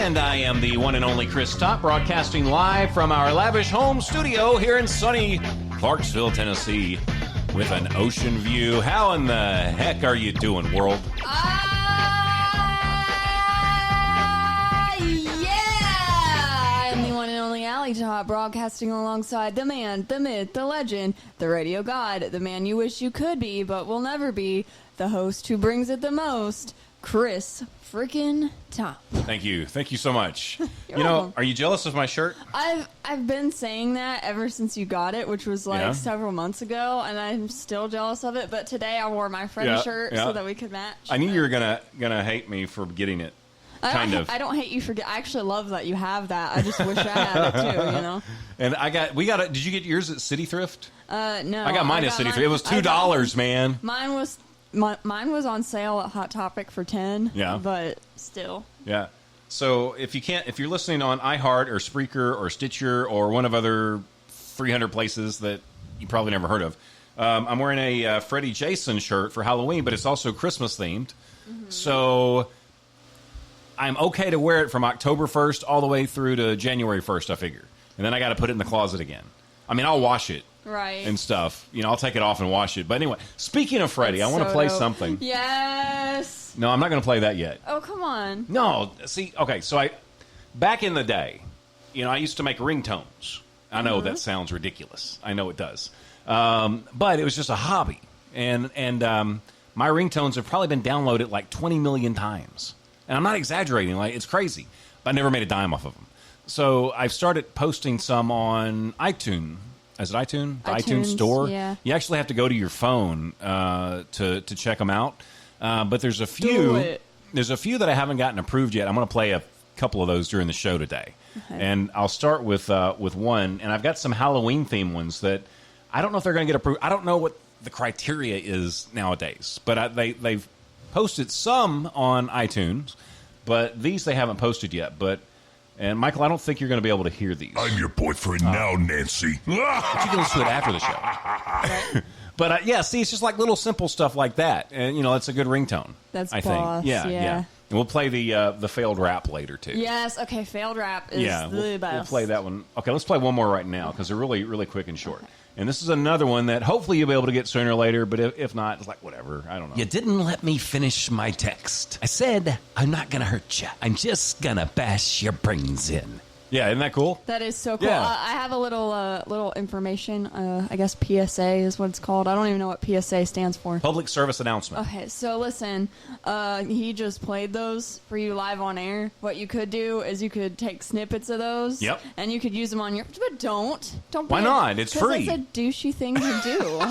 And I am the one and only Chris Top, broadcasting live from our lavish home studio here in sunny Clarksville, Tennessee, with an ocean view. How in the heck are you doing, world? Yeah! I'm the one and only Alley Top, broadcasting alongside the man, the myth, the legend, the radio god, the man you wish you could be but will never be, the host who brings it the most, Chris freaking Top. Thank you so much. You're welcome. Are you jealous of my shirt? I've been saying that ever since you got it, which was like several months ago, and I'm still jealous of it. But today I wore my friend's shirt so that we could match. I knew you were gonna hate me for getting it. I don't hate you for. I actually love that you have that. I just wish I had it too. You know. And we got it. Did you get yours at City Thrift? No. I got mine at City Thrift. It was $2, man. Mine was on sale at Hot Topic for $10. Yeah. But still. Yeah. So if you're listening on iHeart or Spreaker or Stitcher or one of other 300 places that you probably never heard of, I'm wearing a Freddie Jason shirt for Halloween, but it's also Christmas themed. Mm-hmm. So I'm okay to wear it from October 1st all the way through to January 1st, I figure. And then I got to put it in the closet again. I mean, I'll wash it. Right. And stuff. I'll take it off and wash it. But anyway, speaking of Freddie, I want to play something. Yes. No, I'm not going to play that yet. Oh, come on. No. See, okay, so back in the day, I used to make ringtones. I know that sounds ridiculous. I know it does. But it was just a hobby. And my ringtones have probably been downloaded like 20 million times. And I'm not exaggerating. Like, it's crazy. But I never made a dime off of them. So I've started posting some on iTunes. Is it iTunes? The iTunes store? Yeah. You actually have to go to your phone to check them out. But there's a few. There's a few that I haven't gotten approved yet. I'm going to play a couple of those during the show today. Okay. And I'll start with one. And I've got some Halloween themed ones that I don't know if they're going to get approved. I don't know what the criteria is nowadays. But they've posted some on iTunes. But these they haven't posted yet. And, Michael, I don't think you're going to be able to hear these. I'm your boyfriend now, Nancy. But you can listen to it after the show. Right? But, see, it's just like little simple stuff like that. And, it's a good ringtone. That's I boss, think. Yeah. And we'll play the failed rap later, too. Yes, okay, failed rap is the best. We'll play that one. Okay, let's play one more right now because they're really, really quick and short. Okay. And this is another one that hopefully you'll be able to get sooner or later, but if not, it's like, whatever. I don't know. You didn't let me finish my text. I said, I'm not going to hurt you. I'm just going to bash your brains in. Yeah, isn't that cool? That is so cool. Yeah. I have a little information. I guess PSA is what it's called. I don't even know what PSA stands for. Public service announcement. Okay, so listen. He just played those for you live on air. What you could do is you could take snippets of those. Yep. And you could use them on your... But don't. Why not? It's free. Because it's a douchey thing to do.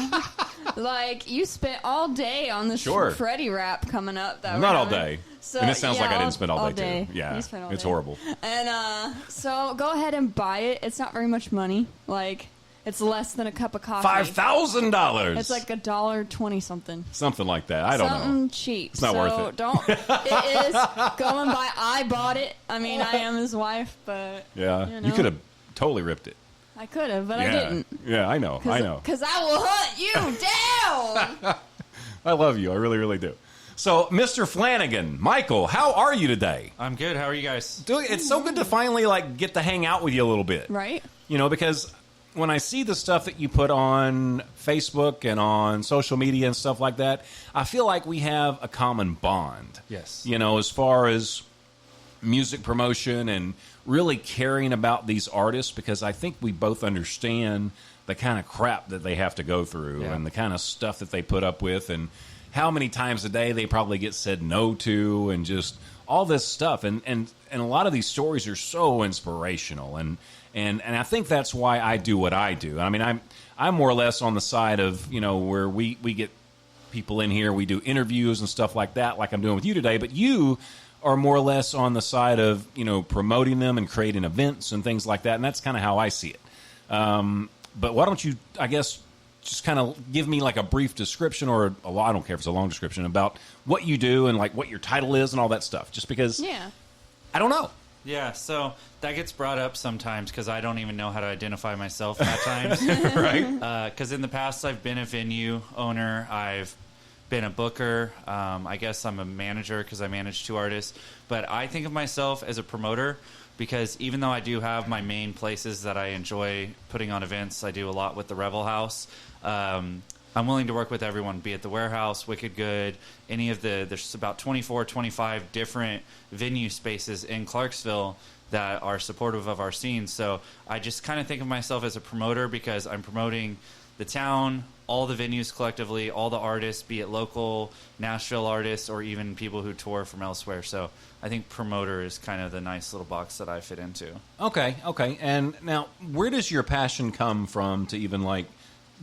Like, you spent all day on this Freddie rap coming up. Not all day. So, and it sounds like I didn't spend all day, too. Yeah, it's horrible. And so go ahead and buy it. It's not very much money. Like, it's less than a cup of coffee. $5,000. It's like $1.20 something. Something like that. I don't know. Something cheap. It's not worth it. Don't. It is. Go and buy. I bought it. I mean, I am his wife, but you could have totally ripped it. I could have, but I didn't. Yeah, I know. Because I will hunt you down. I love you. I really, really do. So, Mr. Flanagan, Michael, how are you today? I'm good. How are you guys? It's so good to finally get to hang out with you a little bit. Right. Because when I see the stuff that you put on Facebook and on social media and stuff like that, I feel like we have a common bond. Yes. As far as music promotion and really caring about these artists, because I think we both understand the kind of crap that they have to go through and the kind of stuff that they put up with and how many times a day they probably get said no to and just all this stuff. And a lot of these stories are so inspirational. And I think that's why I do what I do. I mean, I'm more or less on the side of, where we get people in here, we do interviews and stuff like that, like I'm doing with you today. But you are more or less on the side of, promoting them and creating events and things like that. And that's kind of how I see it. But why don't you, I guess, just kind of give me like a brief description or I don't care if it's a long description about what you do and like what your title is and all that stuff. Just because I don't know. Yeah, so that gets brought up sometimes because I don't even know how to identify myself at times. Right. Because in the past I've been a venue owner. I've been a booker. I guess I'm a manager because I manage 2 artists. But I think of myself as a promoter because even though I do have my main places that I enjoy putting on events, I do a lot with the Revel House. I'm willing to work with everyone, be it the Warehouse, Wicked Good, any of there's about 24, 25 different venue spaces in Clarksville that are supportive of our scene. So I just kind of think of myself as a promoter because I'm promoting the town, all the venues collectively, all the artists, be it local, Nashville artists, or even people who tour from elsewhere. So I think promoter is kind of the nice little box that I fit into. Okay. And now, where does your passion come from to even, like,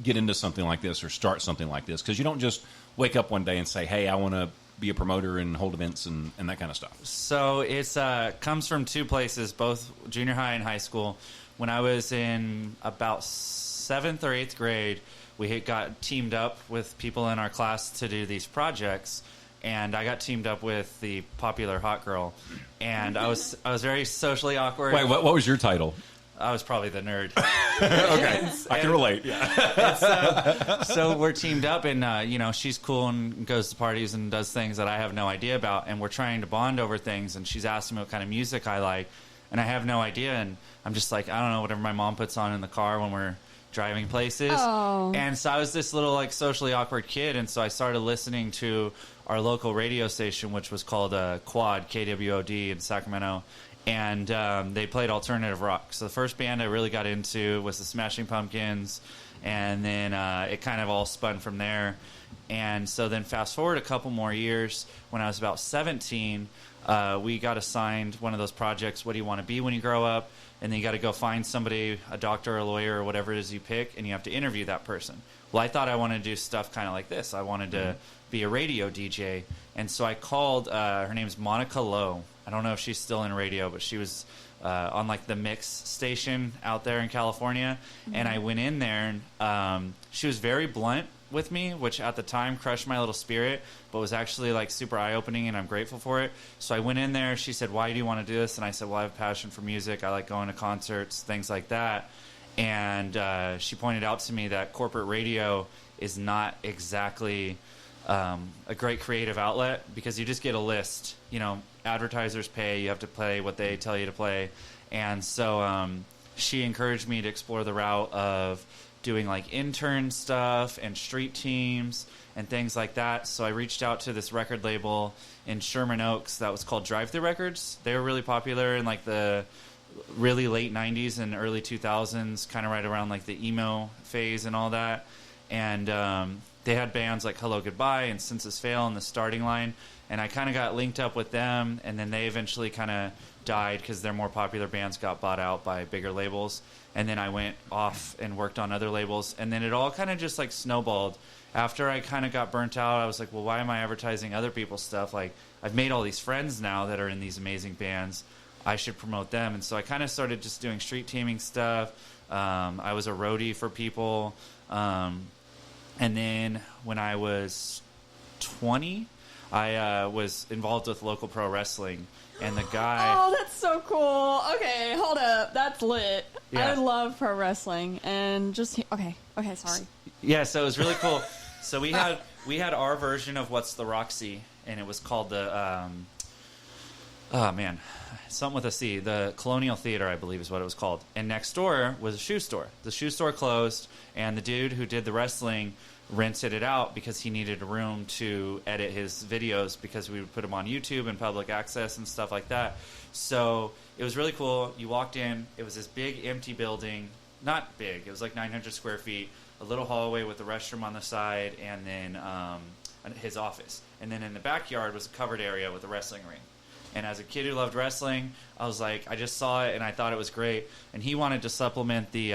get into something like this or start something like this? Because you don't just wake up one day and say, hey, I want to be a promoter and hold events and that kind of stuff. So it's comes from 2 places, both junior high and high school. When I was in about 7th or 8th grade, we got teamed up with people in our class to do these projects, and I got teamed up with the popular hot girl, and I was very socially awkward. Wait, what was your title? I was probably the nerd. Okay, I can relate. Yeah. So we're teamed up, and she's cool and goes to parties and does things that I have no idea about, and we're trying to bond over things. And she's asking me what kind of music I like, and I have no idea. And I'm just like, I don't know, whatever my mom puts on in the car when we're driving places. Oh. And so I was this little like socially awkward kid, and so I started listening to our local radio station, which was called Quad, KWOD in Sacramento. And they played alternative rock. So the first band I really got into was the Smashing Pumpkins, and then it kind of all spun from there. And so then fast forward a couple more years, when I was about 17, we got assigned one of those projects, what do you want to be when you grow up? And then you got to go find somebody, a doctor or a lawyer or whatever it is you pick, and you have to interview that person. Well, I thought I wanted to do stuff kind of like this. I wanted to be a radio DJ. And so I called, her name's Monica Lowe. I don't know if she's still in radio, but she was on like the Mix station out there in California. And I went in there, and she was very blunt with me, which at the time crushed my little spirit, but was actually like super eye-opening, and I'm grateful for it. So I went in there. She said, why do you want to do this? And I said, well, I have a passion for music. I like going to concerts, things like that. And she pointed out to me that corporate radio is not exactly a great creative outlet because you just get a list. Advertisers pay, you have to play what they tell you to play. And so she encouraged me to explore the route of doing like intern stuff and street teams and things like that. So I reached out to this record label in Sherman Oaks that was called Drive Thru Records. They were really popular in like the really late 90s and early 2000s, kind of right around like the emo phase and all that. And they had bands like Hello Goodbye and Census Fail in the starting line. And I kind of got linked up with them, and then they eventually kind of died because their more popular bands got bought out by bigger labels. And then I went off and worked on other labels, and then it all kind of just like snowballed. After I kind of got burnt out, I was like, well, why am I advertising other people's stuff? Like, I've made all these friends now that are in these amazing bands. I should promote them. And so I kind of started just doing street teaming stuff. I was a roadie for people. And then when I was 20, I was involved with local pro wrestling, and the guy... Oh, that's so cool. Okay, hold up. That's lit. Yeah. I love pro wrestling, and just... Okay, sorry. Yeah, so it was really cool. So we had our version of What's the Roxy, and it was called the... something with a C. The Colonial Theater, I believe, is what it was called. And next door was a shoe store. The shoe store closed, and the dude who did the wrestling rented it out because he needed a room to edit his videos because we would put them on YouTube and public access and stuff like that. So it was really cool. You walked in. It was this big empty building. Not big. It was like 900 square feet. A little hallway with a restroom on the side, and then his office. And then in the backyard was a covered area with a wrestling ring. And as a kid who loved wrestling, I was like, I just saw it and I thought it was great. And he wanted to supplement the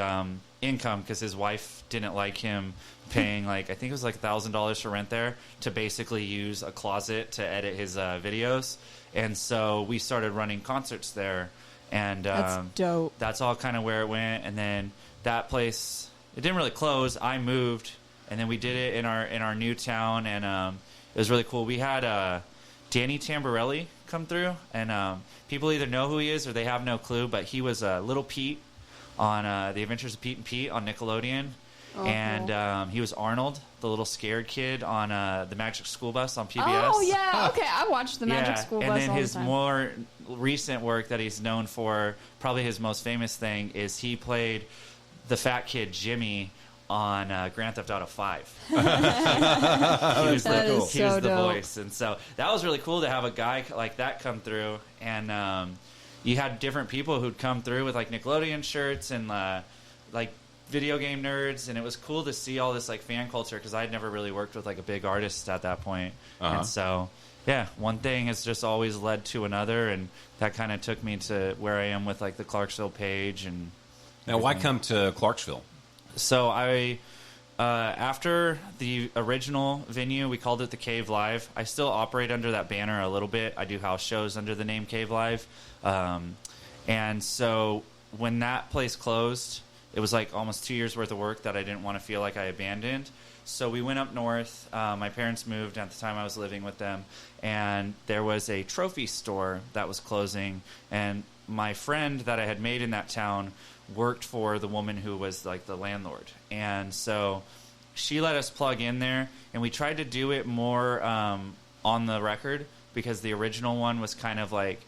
income because his wife didn't like him paying like, I think it was like $1,000 for rent there to basically use a closet to edit his videos. And so we started running concerts there. And That's dope. That's all kind of where it went. And then that place, it didn't really close. I moved, and then we did it in our new town, and it was really cool. We had Danny Tamborelli come through, and people either know who he is or they have no clue, but he was Little Pete on The Adventures of Pete and Pete on Nickelodeon. And he was Arnold, the little scared kid on the Magic School Bus on PBS. Oh, yeah. Okay, I watched the Magic School Bus all the time. And then his more recent work that he's known for, probably his most famous thing, is he played the fat kid Jimmy on Grand Theft Auto 5. He was the voice. And so that was really cool to have a guy like that come through. And you had different people who'd come through with like Nickelodeon shirts and like video game nerds, and it was cool to see all this like fan culture because I'd never really worked with like a big artist at that point. And so yeah, one thing has just always led to another, and that kind of took me to where I am with like the Clarksville page. And now, why come to Clarksville? So I, after the original venue, we called it the Cave Live. I still operate under that banner a little bit. I do house shows under the name Cave Live. And so when that place closed, it was like almost 2 years worth of work that I didn't want to feel like I abandoned. So we went up north. My parents moved at the time I was living with them, and there was a trophy store that was closing. And my friend that I had made in that town worked for the woman who was like the landlord, and so she let us plug in there, and we tried to do it more on the record because the original one was kind of like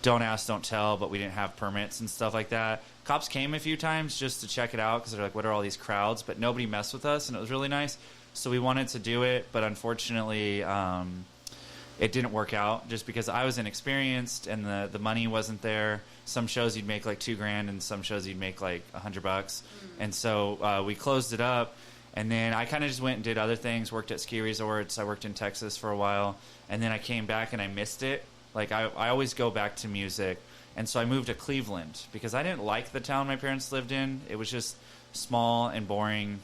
don't ask, don't tell, but we didn't have permits and stuff like that. Cops came a few times just to check it out because they're like, what are all these crowds? But nobody messed with us, and it was really nice. So we wanted to do it, but unfortunately it didn't work out just because I was inexperienced and the money wasn't there. Some shows you'd make like $2,000 and some shows you'd make like $100. And so we closed it up, and then I kind of just went and did other things, worked at ski resorts. I worked in Texas for a while, and then I came back and I missed it. Like I always go back to music. And so I moved to Cleveland because I didn't like the town my parents lived in. It was just small and boring,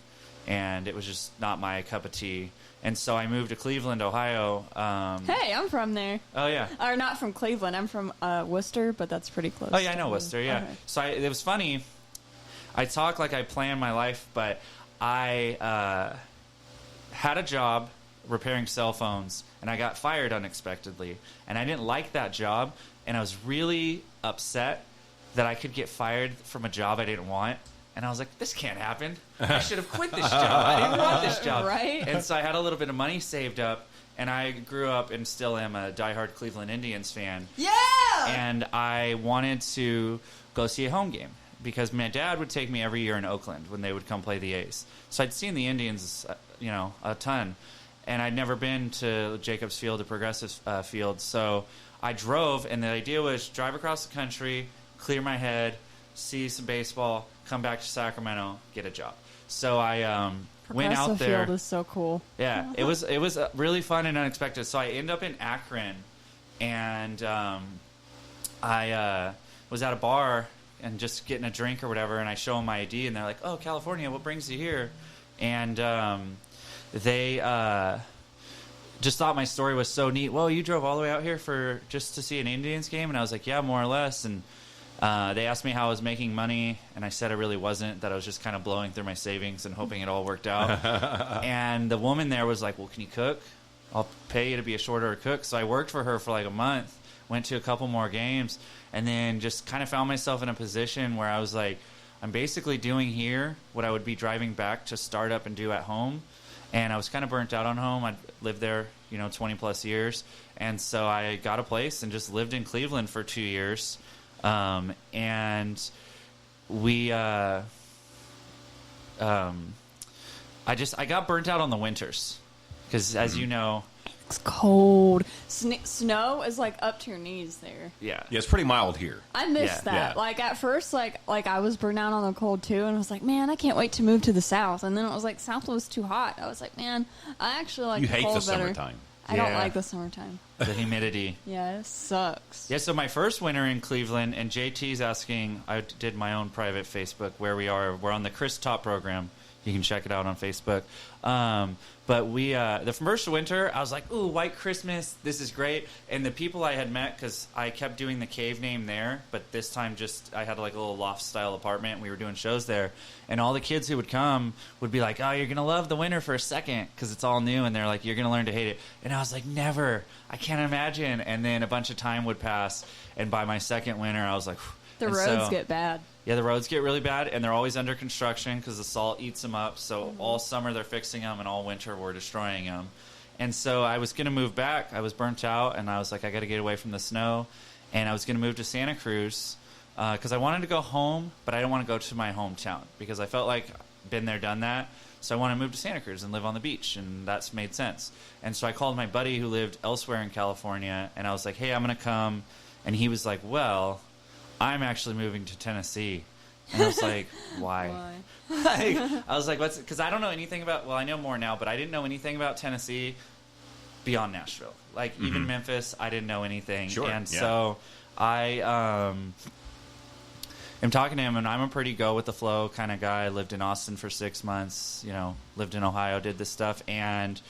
and it was just not my cup of tea. And so I moved to Cleveland, Ohio. Hey, I'm from there. Oh, yeah. Or not from Cleveland. I'm from Worcester, but that's pretty close. Oh, yeah, I know Worcester, yeah. Okay. So it was funny. I talk like I planned my life, but I had a job repairing cell phones, and I got fired unexpectedly. And I didn't like that job, and I was really upset that I could get fired from a job I didn't want. And I was like, this can't happen. I should have quit this job. I didn't want this job. Right? And so I had a little bit of money saved up, and I grew up and still am a diehard Cleveland Indians fan. Yeah! And I wanted to go see a home game because my dad would take me every year in Oakland when they would come play the A's. So I'd seen the Indians, a ton. And I'd never been to Jacobs Field or Progressive Field. So I drove, and the idea was drive across the country, clear my head, see some baseball, come back to Sacramento, get a job. So I went out there. Field is so cool. Yeah, it was really fun and unexpected. So I ended up in Akron, and I was at a bar and just getting a drink or whatever, and I show them my ID, and they're like, "Oh, California, what brings you here?" And they just thought my story was so neat. Well, you drove all the way out here for just to see an Indians game? And I was like, yeah, more or less. And they asked me how I was making money, and I said I really wasn't, that I was just kind of blowing through my savings and hoping it all worked out. And the woman there was like, well, can you cook? I'll pay you to be a short order cook. So I worked for her for like a month, went to a couple more games, and then just kind of found myself in a position where I was like, I'm basically doing here what I would be driving back to start up and do at home. And I was kind of burnt out on home. I'd lived there, 20 plus years. And so I got a place and just lived in Cleveland for 2 years. And we, I got burnt out on the winters. Because as you know, It's cold. Snow is like up to your knees there. yeah. Yeah, it's pretty mild here. I missed Yeah. that. Yeah. Like at first, like I was burnt out on the cold too, and I was like, man, I can't wait to move to the south. And then it was like south was too hot. I was like, man, I actually like You the hate cold the better. summertime. I don't Yeah. like the summertime. The humidity. Yeah, it sucks. Yeah, so my first winter in Cleveland, and JT's asking, I did my own private Facebook where we are. We're on the Chris Top program. You can check it out on Facebook. But we, the first winter, I was like, ooh, White Christmas, this is great. And the people I had met, because I kept doing the cave name there, but this time just, I had like a little loft-style apartment, and we were doing shows there. And all the kids who would come would be like, oh, you're going to love the winter for a second, because it's all new. And they're like, you're going to learn to hate it. And I was like, never. I can't imagine. And then a bunch of time would pass, and by my second winter, I was like, The And roads so- get bad. Yeah, the roads get really bad, and they're always under construction because the salt eats them up. So all summer they're fixing them, and all winter we're destroying them. And so I was going to move back. I was burnt out, and I was like, I got to get away from the snow. And I was going to move to Santa Cruz because I wanted to go home, but I didn't want to go to my hometown because I felt like been there, done that. So I wanted to move to Santa Cruz and live on the beach, and that's made sense. And so I called my buddy who lived elsewhere in California, and I was like, hey, I'm going to come. And he was like, well, I'm actually moving to Tennessee. And I was like, why? Like, I was like, what's, because I don't know anything about, well, I know more now, but I didn't know anything about Tennessee beyond Nashville. Like, even Memphis, I didn't know anything. Sure, And yeah. so I am talking to him, and I'm a pretty go with the flow kind of guy. I lived in Austin for 6 months, you know, lived in Ohio, did this stuff. And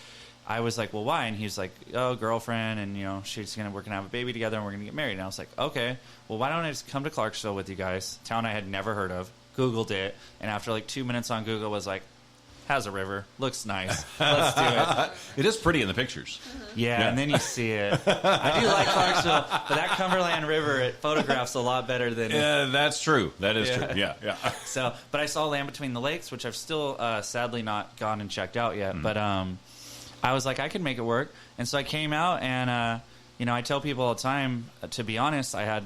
I was like, well, why? And he's like, oh, girlfriend, and, you know, we're gonna have a baby together, and we're gonna get married. And I was like, okay, well, why don't I just come to Clarksville with you guys? Town I had never heard of. Googled it, and after like 2 minutes on Google, was like, has a river, looks nice, let's do it. It is pretty in the pictures. Yeah, Yeah. and then you see it. I do like Clarksville, but that Cumberland River, it photographs a lot better than. Yeah, that's true. That is Yeah. true. Yeah, yeah. So, but I saw Land Between the Lakes, which I've still sadly not gone and checked out yet. But I was like, I could make it work, and so I came out, and you know, I tell people all the time. To be honest, I had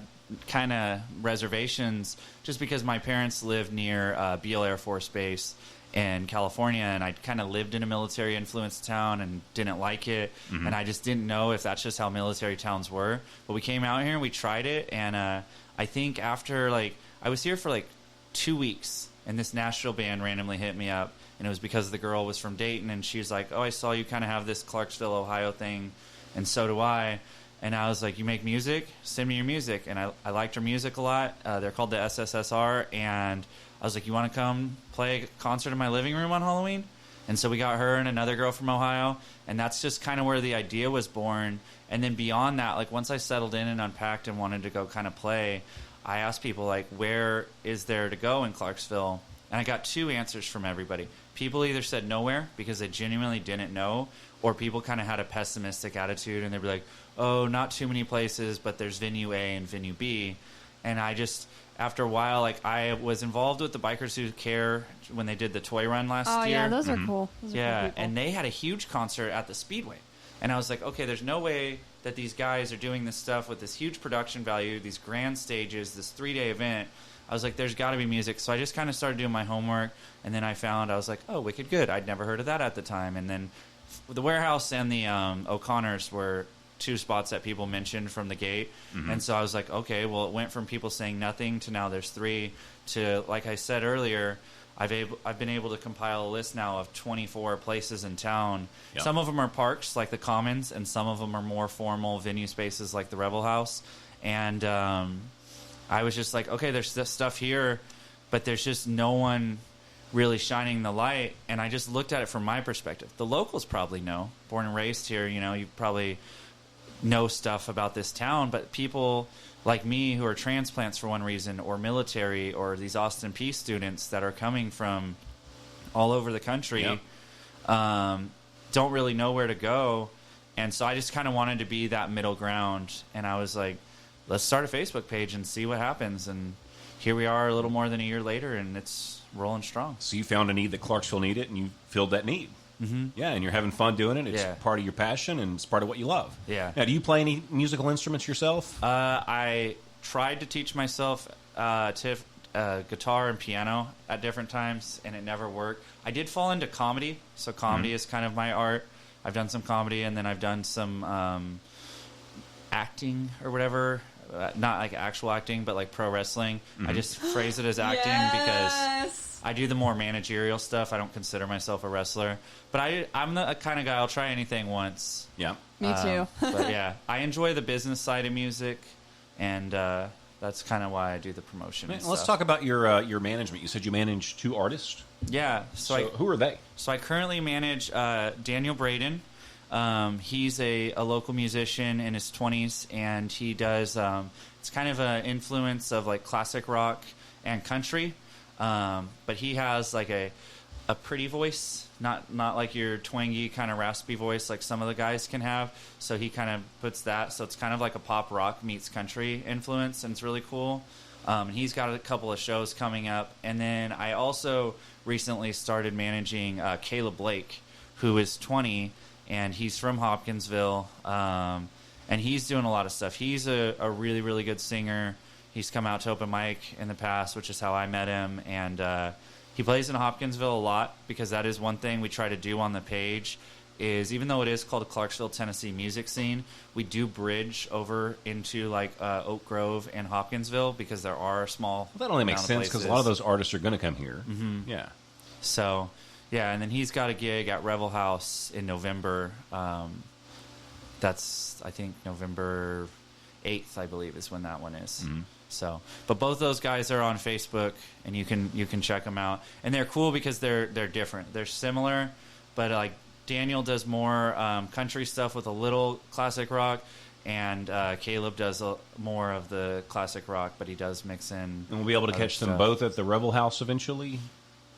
kind of reservations just because my parents lived near Beale Air Force Base in California, and I kind of lived in a military influenced town and didn't like it, and I just didn't know if that's just how military towns were. But we came out here and we tried it, and I think after like I was here for like 2 weeks, and this Nashville band randomly hit me up, and it was because the girl was from Dayton, and she was like, oh, I saw you kind of have this Clarksville, Ohio thing, and so do I. And I was like, you make music? Send me your music. And I liked her music a lot. They're called the SSSR. And I was like, you want to come play a concert in my living room on Halloween? And so we got her and another girl from Ohio. And that's just kind of where the idea was born. And then beyond that, like once I settled in and unpacked and wanted to go kind of play, I asked people, like, where is there to go in Clarksville? And I got two answers from everybody. People either said nowhere because they genuinely didn't know, or people kind of had a pessimistic attitude and they'd be like, oh, not too many places, but there's venue A and venue B. And I just, after a while, like I was involved with the Bikers Who Care when they did the toy run last Oh, year. yeah, those are cool. Those are Yeah, cool people. and they had a huge concert at the Speedway. And I was like, okay, there's no way that these guys are doing this stuff with this huge production value, these grand stages, this 3-day event. I was like, there's got to be music. So I just kind of started doing my homework, and then I was like, oh, Wicked Good. I'd never heard of that at the time. And then the Warehouse and the O'Connors were two spots that people mentioned from the gate. And so I was like, okay, well, it went from people saying nothing to now there's 3 to, like I said earlier, I've been able to compile a list now of 24 places in town. Yep. Some of them are parks like the Commons, and some of them are more formal venue spaces like the Rebel House. And I was just like, okay, there's this stuff here, but there's just no one really shining the light. And I just looked at it from my perspective. The locals probably know. Born and raised here, you know, you probably know stuff about this town, but people like me who are transplants for one reason, or military, or these Austin Peace students that are coming from all over the country, don't really know where to go. And so I just kind of wanted to be that middle ground. And I was like, let's start a Facebook page and see what happens. And here we are a little more than a year later, and it's rolling strong. So you found a need that Clarksville needed, and you filled that need. Mm-hmm. Yeah, and you're having fun doing it. It's Yeah. part of your passion, and it's part of what you love. Yeah. Now, do you play any musical instruments yourself? I tried to teach myself guitar and piano at different times, and it never worked. I did fall into comedy, so comedy is kind of my art. I've done some comedy, and then I've done some acting or whatever. Not like actual acting, but like pro wrestling. I just phrase it as acting because I do the more managerial stuff. I don't consider myself a wrestler. But I'm the kind of guy, I'll try anything once. Yeah. Me too. But yeah, I enjoy the business side of music, and that's kind of why I do the promotion. And Let's stuff. talk about your management. You said you manage 2 artists. Yeah, So who are they? So I currently manage Daniel Braden. He's a local musician in his 20s, and he does, it's kind of an influence of like classic rock and country, but he has like a pretty voice, not like your twangy kind of raspy voice like some of the guys can have. So he kind of puts that, so it's kind of like a pop rock meets country influence, and it's really cool. He's got a couple of shows coming up. And then I also recently started managing Caleb Blake, who is 20, and he's from Hopkinsville. And he's doing a lot of stuff. He's a really, really good singer. He's come out to open mic in the past, which is how I met him. And he plays in Hopkinsville a lot, because that is one thing we try to do on the page is, even though it is called Clarksville, Tennessee music scene, we do bridge over into like Oak Grove and Hopkinsville, because there are small. Well, that only makes sense, because a lot of those artists are going to come here. Mm-hmm. Yeah. So, yeah, and then he's got a gig at Revel House in November. That's, I think, November 8th, I believe, is when that one is. Mm-hmm. So, but both those guys are on Facebook, and you can check them out. And they're cool because they're different. They're similar, but like Daniel does more country stuff with a little classic rock, and Caleb does more of the classic rock, but he does mix in. And we'll be able to catch them stuff. both at the Revel House eventually.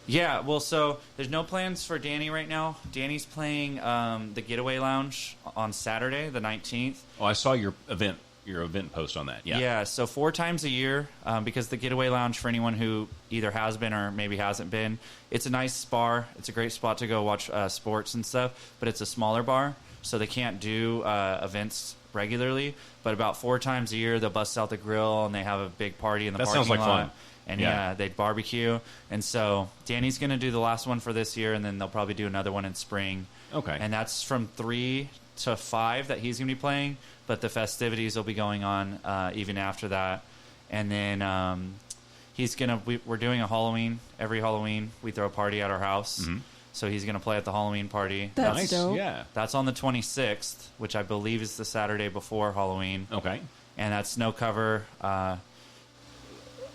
Yeah, well, so there's no plans for Danny right now. Danny's playing the Getaway Lounge on Saturday, the 19th. Oh, I saw your event post on that. Yeah. Yeah, so 4 times a year, because the Getaway Lounge, for anyone who either has been or maybe hasn't been, it's a nice bar. It's a great spot to go watch sports and stuff, but it's a smaller bar, so they can't do events regularly. But about 4 times a year, they'll bust out the grill, and they have a big party in the parking lot. That sounds like fun. And yeah, they barbecue. And so Danny's going to do the last one for this year, and then they'll probably do another one in spring. Okay. And that's from 3 to 5 that he's going to be playing, but the festivities will be going on even after that. And then we're doing a Halloween. Every Halloween, we throw a party at our house. Mm-hmm. So he's going to play at the Halloween party. That's nice. dope. Yeah. That's on the 26th, which I believe is the Saturday before Halloween. Okay. And that's no cover,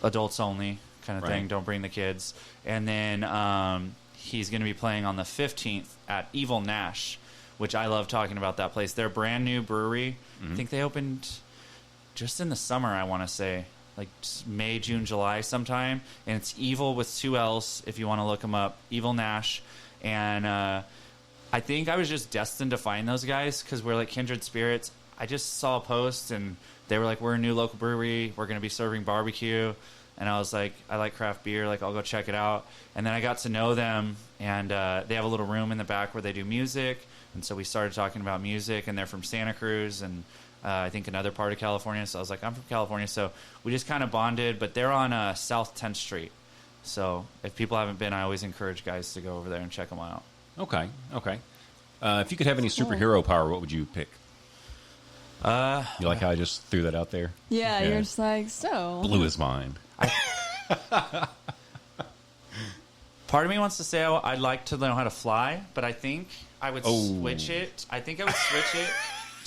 adults only kind of thing. Don't bring the kids. And then he's going to be playing on the 15th at Evil Nash, which I love talking about that place. They're a brand new brewery. Mm-hmm. I think they opened just in the summer, I want to say, like May, June, July sometime. And it's Evil with 2 L's if you want to look them up. Evil Nash. And I think I was just destined to find those guys because we're like kindred spirits. I just saw a post, and they were like, we're a new local brewery. We're going to be serving barbecue. And I was like, I like craft beer. Like, I'll go check it out. And then I got to know them, and they have a little room in the back where they do music. And so we started talking about music, and they're from Santa Cruz and I think another part of California. So I was like, I'm from California. So we just kind of bonded. But they're on South 10th Street. So if people haven't been, I always encourage guys to go over there and check them out. Okay. If you could have any superhero power, what would you pick? You like how I just threw that out there? Yeah, you're just like, so. Blew his mind. Part of me wants to say I'd like to know how to fly, but I think I would switch it. I think I would switch it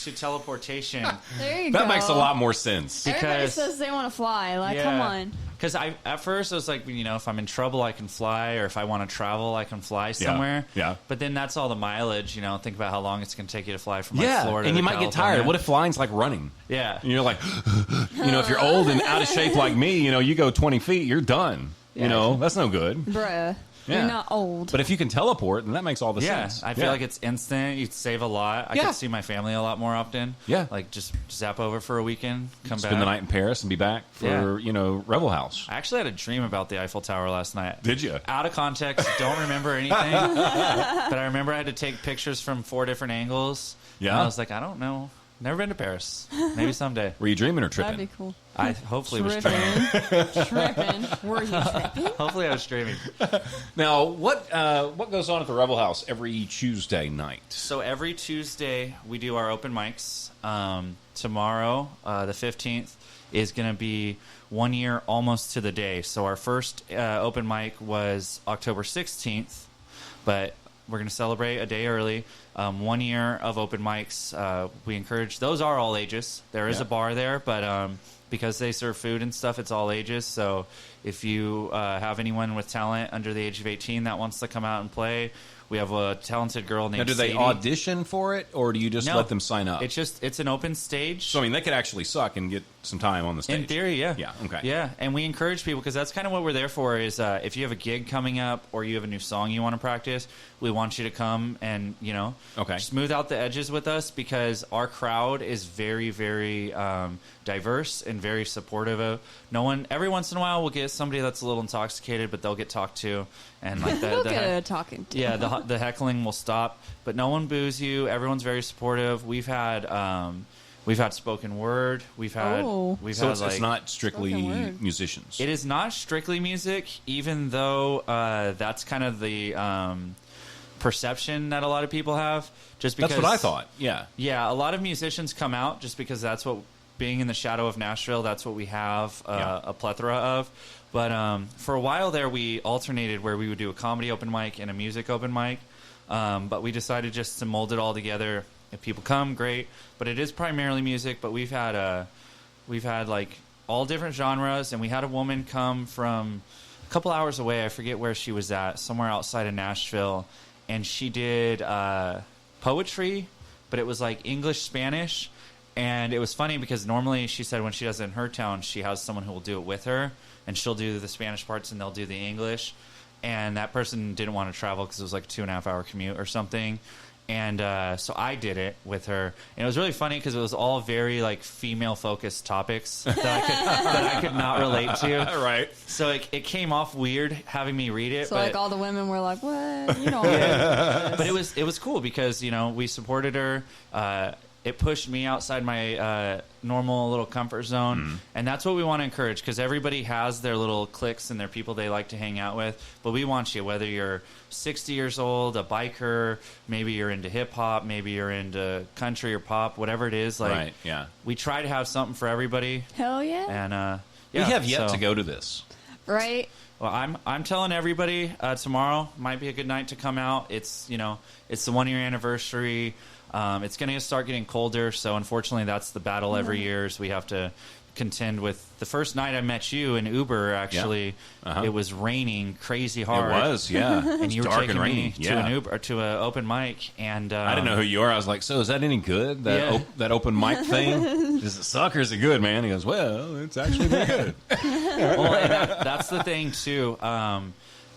to teleportation. There you go. That makes a lot more sense. Everybody says they want to fly. Like, come on. Because at first I was like, if I'm in trouble, I can fly, or if I want to travel, I can fly somewhere. Yeah. But then that's all the mileage. Think about how long it's going to take you to fly from Florida. And you to might California. get tired. What if flying's like running? Yeah. And you're like, if you're old and out of shape like me, you go 20 feet, you're done. Yeah. That's no good. Bruh. Yeah. You're not old. But if you can teleport, then that makes all the sense. I feel like it's instant. You'd save a lot. I could see my family a lot more often. Yeah. Like, just zap over for a weekend, come back. Spend the night in Paris and be back for, Revel House. I actually had a dream about the Eiffel Tower last night. Did you? Out of context, don't remember anything. But I remember I had to take pictures from 4 different angles. Yeah. And I was like, I don't know. Never been to Paris. Maybe someday. Were you dreaming or tripping? That'd be cool. I hopefully was Tripping. dreaming. Tripping. Were you tripping? Hopefully I was dreaming. Now, what goes on at the Revel House every Tuesday night? So every Tuesday we do our open mics. Tomorrow, the 15th, is going to be 1 year almost to the day. So our first open mic was October 16th, but we're going to celebrate a day early. 1 year of open mics. We encourage, those are all ages. There is a bar there, but because they serve food and stuff, it's all ages. So If you have anyone with talent under the age of 18 that wants to come out and play, we have a talented girl named Now, do they Sadie. audition for it, or do you just No. let them sign up? It's an open stage. So, I mean, they could actually suck and get some time on the stage. In theory, yeah. Yeah, okay. Yeah, and we encourage people because that's kind of what we're there for is if you have a gig coming up or you have a new song you want to practice, we want you to come and, Okay. smooth out the edges with us because our crowd is very, very diverse and very supportive of every once in a while we'll get somebody that's a little intoxicated, but they'll get talked to. And like We'll get a talking to. yeah, the heckling will stop, but no one boos you. Everyone's very supportive. We've had spoken word. We've had Oh. So had it's not strictly Spoken word. musicians. it is not strictly music, even though that's kind of the perception that a lot of people have. Just because That's what I thought. Yeah. Yeah, a lot of musicians come out just because that's what being in the shadow of Nashville. That's what we have a plethora of. But for a while there, we alternated where we would do a comedy open mic and a music open mic. But we decided just to mold it all together. If people come, great. But it is primarily music. But we've had like all different genres, and we had a woman come from a couple hours away. I forget where she was at, somewhere outside of Nashville, and she did poetry, but it was like English, Spanish. And it was funny because normally she said when she does it in her town, she has someone who will do it with her, and she'll do the Spanish parts and they'll do the English. And that person didn't want to travel because it was like a 2.5 hour commute or something. And so I did it with her. And it was really funny because it was all very like female focused topics that I could not relate to. Right. So it came off weird having me read it. So but like all the women were like, "What? You don't." Yeah. but it was cool because we supported her. It pushed me outside my normal little comfort zone, and that's what we want to encourage because everybody has their little cliques and their people they like to hang out with. But we want you, whether you're 60 years old, a biker, maybe you're into hip hop, maybe you're into country or pop, whatever it is. Like, Right, yeah. we try to have something for everybody, Hell yeah. and We have yet to go to this. Right. Well, I'm telling everybody tomorrow might be a good night to come out. It's it's the 1 year anniversary. It's going to start getting colder, so unfortunately that's the battle every year is we have to contend with. The first night I met you in Uber, actually, it was raining crazy hard. It was, yeah. And you were dark taking and rainy. me to Yeah. an Uber or to an open mic, and I didn't know who you are. I was like, so is that any good? That Yeah. that open mic thing? Does it suck or is it good, man? He goes, well, it's actually pretty good. Well, and that's the thing too.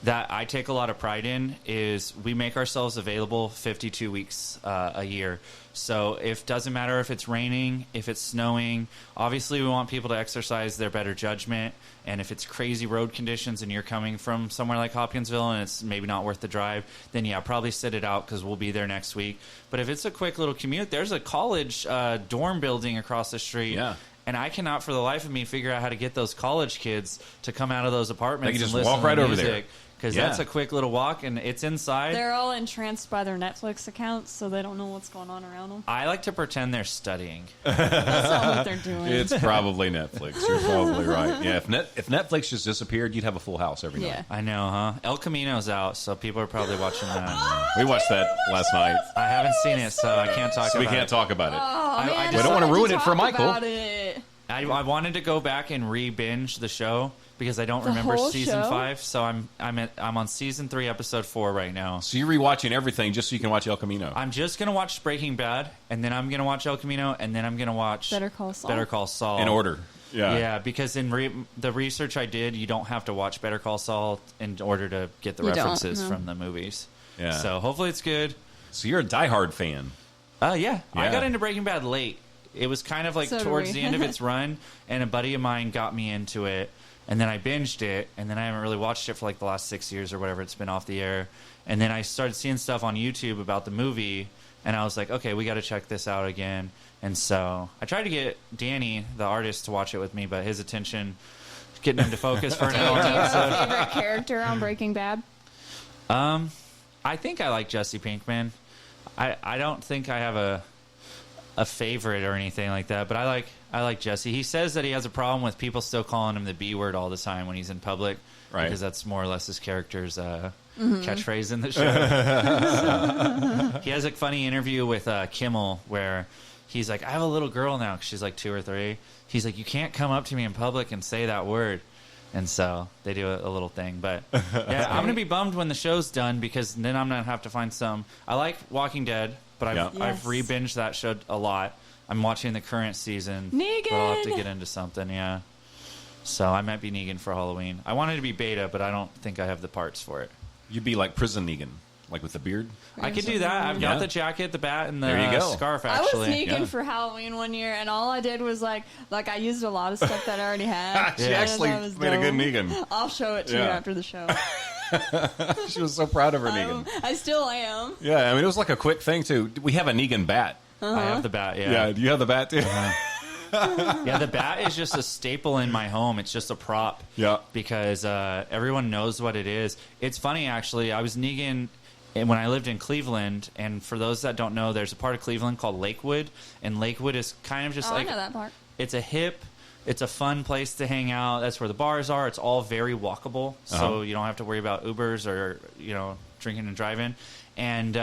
That I take a lot of pride in is we make ourselves available 52 weeks a year. So it doesn't matter if it's raining, if it's snowing. Obviously, we want people to exercise their better judgment. And if it's crazy road conditions and you're coming from somewhere like Hopkinsville and it's maybe not worth the drive, then yeah, probably sit it out because we'll be there next week. But if it's a quick little commute, there's a college dorm building across the street. Yeah. And I cannot, for the life of me, figure out how to get those college kids to come out of those apartments. They can just and listen walk to right over music. there. Because Yeah. that's a quick little walk, and it's inside. They're all entranced by their Netflix accounts, so they don't know what's going on around them. I like to pretend they're studying. That's not what they're doing. It's probably Netflix. You're probably right. Yeah, if Netflix just disappeared, you'd have a full house every Yeah. night. I know, huh? El Camino's out, so people are probably watching that. We watched that last night. I haven't seen it, so I can't talk So about we can't it. talk about it. Oh, man, I I just- don't wanna wanted ruin to it for talk Michael. about it. I wanted to go back and re-binge the show because I don't The remember whole season show? 5. So I'm on season 3, episode 4 right now. So you're rewatching everything just so you can watch El Camino. I'm just gonna watch Breaking Bad, and then I'm gonna watch El Camino, and then I'm gonna watch Better Call Saul. Better Call Saul in order. Yeah. Yeah, because in the research I did, you don't have to watch Better Call Saul in order to get the You don't, references no. from the movies. Yeah. So hopefully it's good. So you're a diehard fan. Yeah. I Yeah. got into Breaking Bad late. It was kind of like So did towards we. the end of its run, and a buddy of mine got me into it, and then I binged it, and then I haven't really watched it for like the last 6 years or whatever it's been off the air. And then I started seeing stuff on YouTube about the movie, and I was like, okay, we got to check this out again. And so I tried to get Danny, the artist, to watch it with me, but his attention, getting him to focus for an Do you hour have a episode. favorite character on Breaking Bad? I think I like Jesse Pinkman. I don't think I have a favorite or anything like that, but I like Jesse. He says that he has a problem with people still calling him the B word all the time when he's in public, Right. because that's more or less his character's catchphrase in the show. So, he has a funny interview with Kimmel where he's like, I have a little girl now 'cause she's like 2 or 3. He's like, you can't come up to me in public and say that word. And so they do a little thing. But yeah, I'm going to be bummed when the show's done because then I'm going to have to find some. I like Walking Dead, but I've Yes. re-binged that show a lot. I'm watching the current season. Negan! But I'll have to get into something, yeah. So I might be Negan for Halloween. I wanted to be Beta, but I don't think I have the parts for it. You'd be like Prison Negan, like with the beard. I could do that. I've got the jacket, the bat, and the There you go. scarf, I was actually. Negan Yeah. for Halloween one year, and all I did was like I used a lot of stuff that I already had. She and actually that was made a good dope. Negan. I'll show it to you Yeah. after the show. She was so proud of her Negan. I still am. Yeah, I mean, it was like a quick thing, too. We have a Negan bat. Uh-huh. I have the bat, Yeah, do you have the bat, too? Yeah, the bat is just a staple in my home. It's just a prop. Yeah. Because everyone knows what it is. It's funny, actually. I was Negan when I lived in Cleveland, and for those that don't know, there's a part of Cleveland called Lakewood, and Lakewood is kind of just Oh, like I know that part. it's a hip, it's a fun place to hang out. That's where the bars are. It's all very walkable, so you don't have to worry about Ubers or drinking and driving, and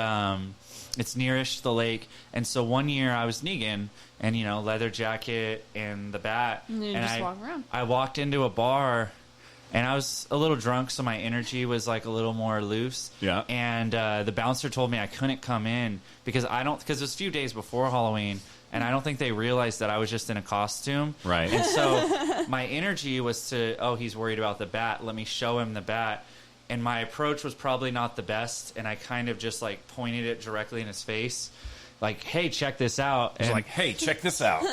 it's nearish to the lake. And so one year I was Negan, and leather jacket and the bat, And you and just walk around. I walked into a bar. And I was a little drunk, so my energy was like a little more loose. Yeah. And the bouncer told me I couldn't come in because it was a few days before Halloween, and I don't think they realized that I was just in a costume. Right. And so my energy was he's worried about the bat. Let me show him the bat. And my approach was probably not the best, and I kind of just like pointed it directly in his face. Like, hey, check this out. It's And like, hey, check this out.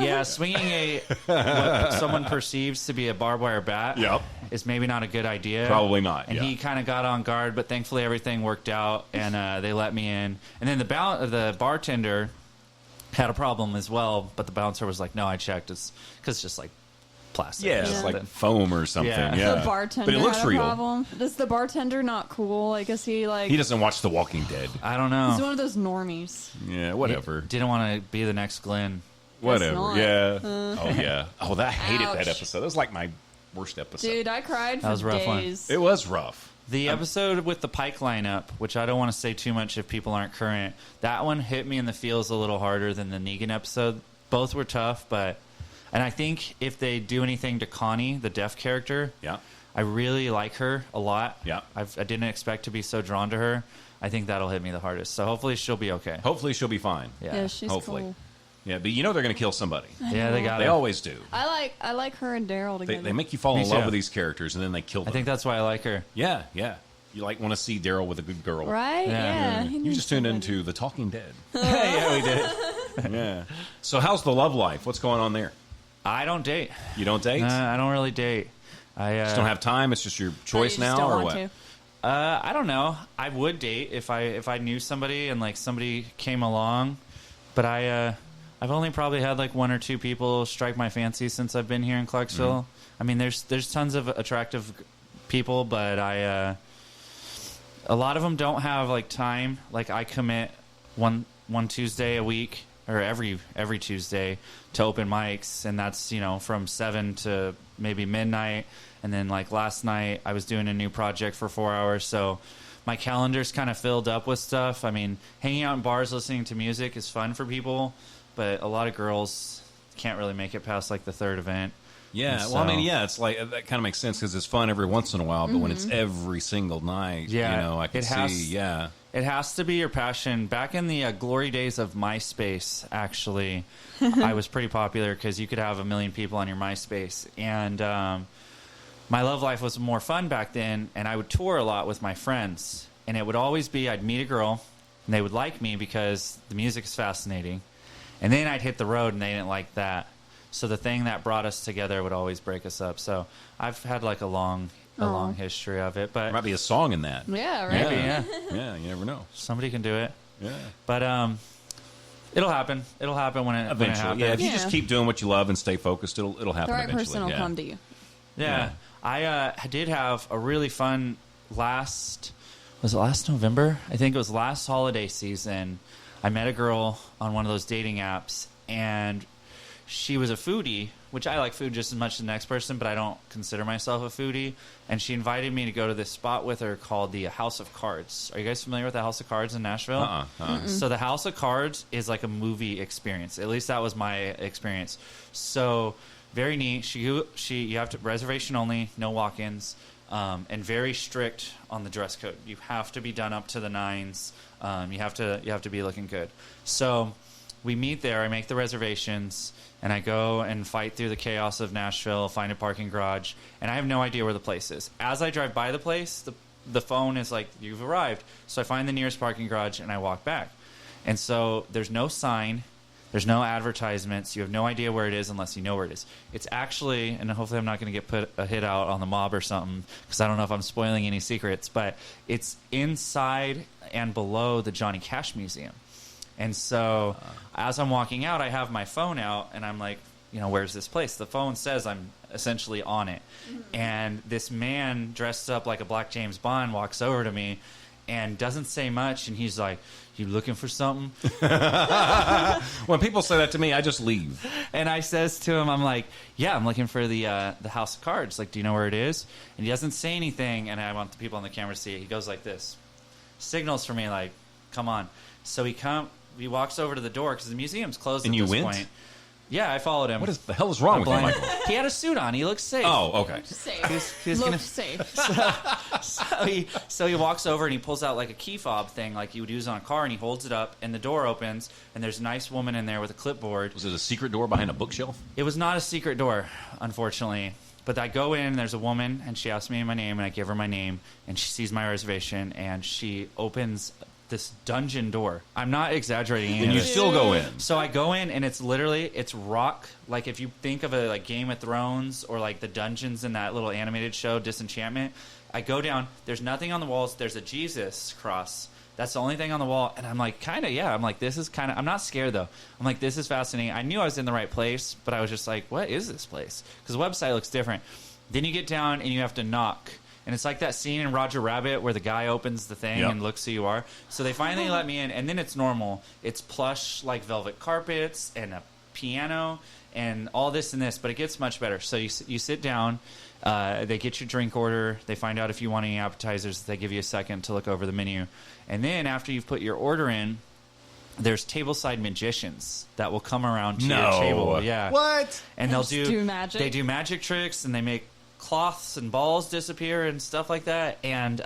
yeah, swinging what someone perceives to be a barbed wire bat Yep. is maybe not a good idea. Probably not, And yeah. he kind of got on guard, but thankfully everything worked out, and they let me in. And then the bartender had a problem as well, but the bouncer was like, "No, I checked. It's because it's just like plastic." Yeah, or it's something. like foam or something. Yeah. Yeah. The bartender But it looks had a real. problem. Is the bartender not cool? Like, is he like? He doesn't watch The Walking Dead. I don't He's know. one of those normies. Yeah, whatever. Didn't want to be the next Glenn. Whatever. not. Yeah. Oh, yeah. Oh, I hated that Ouch. episode. That was like my worst episode. Dude, I cried for was a rough one. days. It was rough. The episode with the Pike lineup, which I don't want to say too much if people aren't current, that one hit me in the feels a little harder than the Negan episode. Both were tough, and I think if they do anything to Connie, the deaf character, Yeah. I really like her a lot. Yeah. I didn't expect to be so drawn to her. I think that'll hit me the hardest. So hopefully she'll be okay. Hopefully she'll be fine. Yeah, she's Hopefully. cool. Yeah, but they're going to kill somebody. Yeah, they got They it. always do. I like her and Daryl They, together. they make you fall Me in love too. with these characters, and then they kill I them. think that's why I like her. Yeah, yeah. You want to see Daryl with a good girl. Right? Yeah. Yeah. he You needs just tuned somebody. into The Talking Dead. Yeah, we did. Yeah. So how's the love life? What's going on there? I don't date. You don't date? I don't really date. I Just don't have time? It's just your Oh, you choice just now, don't or want what? to. I don't know. I would date if I knew somebody and like somebody came along, but I've only probably had like one or two people strike my fancy since I've been here in Clarksville. I mean, there's tons of attractive people, but a lot of them don't have like time. Like I commit one Tuesday a week or every Tuesday to open mics, and that's from 7 to maybe midnight. And then like last night I was doing a new project for 4 hours, so my calendar's kind of filled up with stuff. I mean, hanging out in bars listening to music is fun for people, but a lot of girls can't really make it past like the third event. Yeah, And well, I mean, so- yeah, it's like that kind of makes sense because it's fun every once in a while, but when it's every single night, Yeah, I can it has- see, yeah. It has to be your passion. Back in the glory days of MySpace, actually, I was pretty popular because you could have 1 million people on your MySpace. And my love life was more fun back then, and I would tour a lot with my friends. And it would always be I'd meet a girl, and they would like me because the music is fascinating. And then I'd hit the road, and they didn't like that. So the thing that brought us together would always break us up. So I've had like a long history of it. But There might be a song in that. Yeah, right. maybe, yeah. Yeah, you never know. Somebody can do it. Yeah. But it'll happen. It'll happen when it Eventually, happens. yeah. If you Yeah. just keep doing what you love and stay focused, it'll happen The right eventually. person will yeah. come to you. Yeah. I did have a really fun was it last November? I think it was last holiday season. I met a girl on one of those dating apps, and she was a foodie, which I like food just as much as the next person, but I don't consider myself a foodie. And she invited me to go to this spot with her called the House of Cards. Are you guys familiar with the House of Cards in Nashville? So the House of Cards is like a movie experience. At least that was my experience. So very neat. You have to reservation only, no walk-ins, and very strict on the dress code. You have to be done up to the nines. You have to be looking good. So we meet there. I make the reservations, and I go and fight through the chaos of Nashville, find a parking garage, and I have no idea where the place is. As I drive by the place, the phone is like, you've arrived. So I find the nearest parking garage, and I walk back. And so there's no sign. There's no advertisements. You have no idea where it is unless you know where it is. It's actually, and hopefully I'm not going to get put a hit out on the mob or something, because I don't know if I'm spoiling any secrets, but it's inside and below the Johnny Cash Museum. And so as I'm walking out, I have my phone out, and I'm like, where's this place? The phone says I'm essentially on it. And this man dressed up like a black James Bond walks over to me and doesn't say much, and he's like, you looking for something? When people say that to me, I just leave. And I says to him, I'm like, yeah, I'm looking for the House of Cards. Like, do you know where it is? And he doesn't say anything, and I want the people on the camera to see it. He goes like this. Signals for me, like, come on. So he walks over to the door, because the museum's closed at this point. Yeah, I followed him. What the hell is wrong with you, Michael? He had a suit on. He looked safe. Oh, okay. Safe. He was Looked safe. So he walks over and he pulls out like a key fob thing like you would use on a car, and he holds it up, and the door opens, and there's a nice woman in there with a clipboard. Was it a secret door behind a bookshelf? It was not a secret door, unfortunately. But I go in, there's a woman, and she asks me my name, and I give her my name, and she sees my reservation, and she opens this dungeon door. I'm not exaggerating. And you still go in. So I go in, and it's rock. Like if you think of a like Game of Thrones or like the dungeons in that little animated show Disenchantment, I go down. There's nothing on the walls. There's a Jesus cross. That's the only thing on the wall. And I'm like, I'm like, this is I'm not scared though. I'm like, this is fascinating. I knew I was in the right place, but I was just like, what is this place? Because the website looks different. Then you get down and you have to knock. And it's like that scene in Roger Rabbit where the guy opens the thing and looks who you are. So they finally let me in, and then it's normal. It's plush, like velvet carpets and a piano and all this and this, but it gets much better. So you sit down. They get your drink order. They find out if you want any appetizers. They give you a second to look over the menu. And then after you've put your order in, there's tableside magicians that will come around to your table. Yeah. What? And And they'll do magic? They do magic tricks, and they make cloths and balls disappear and stuff like that. And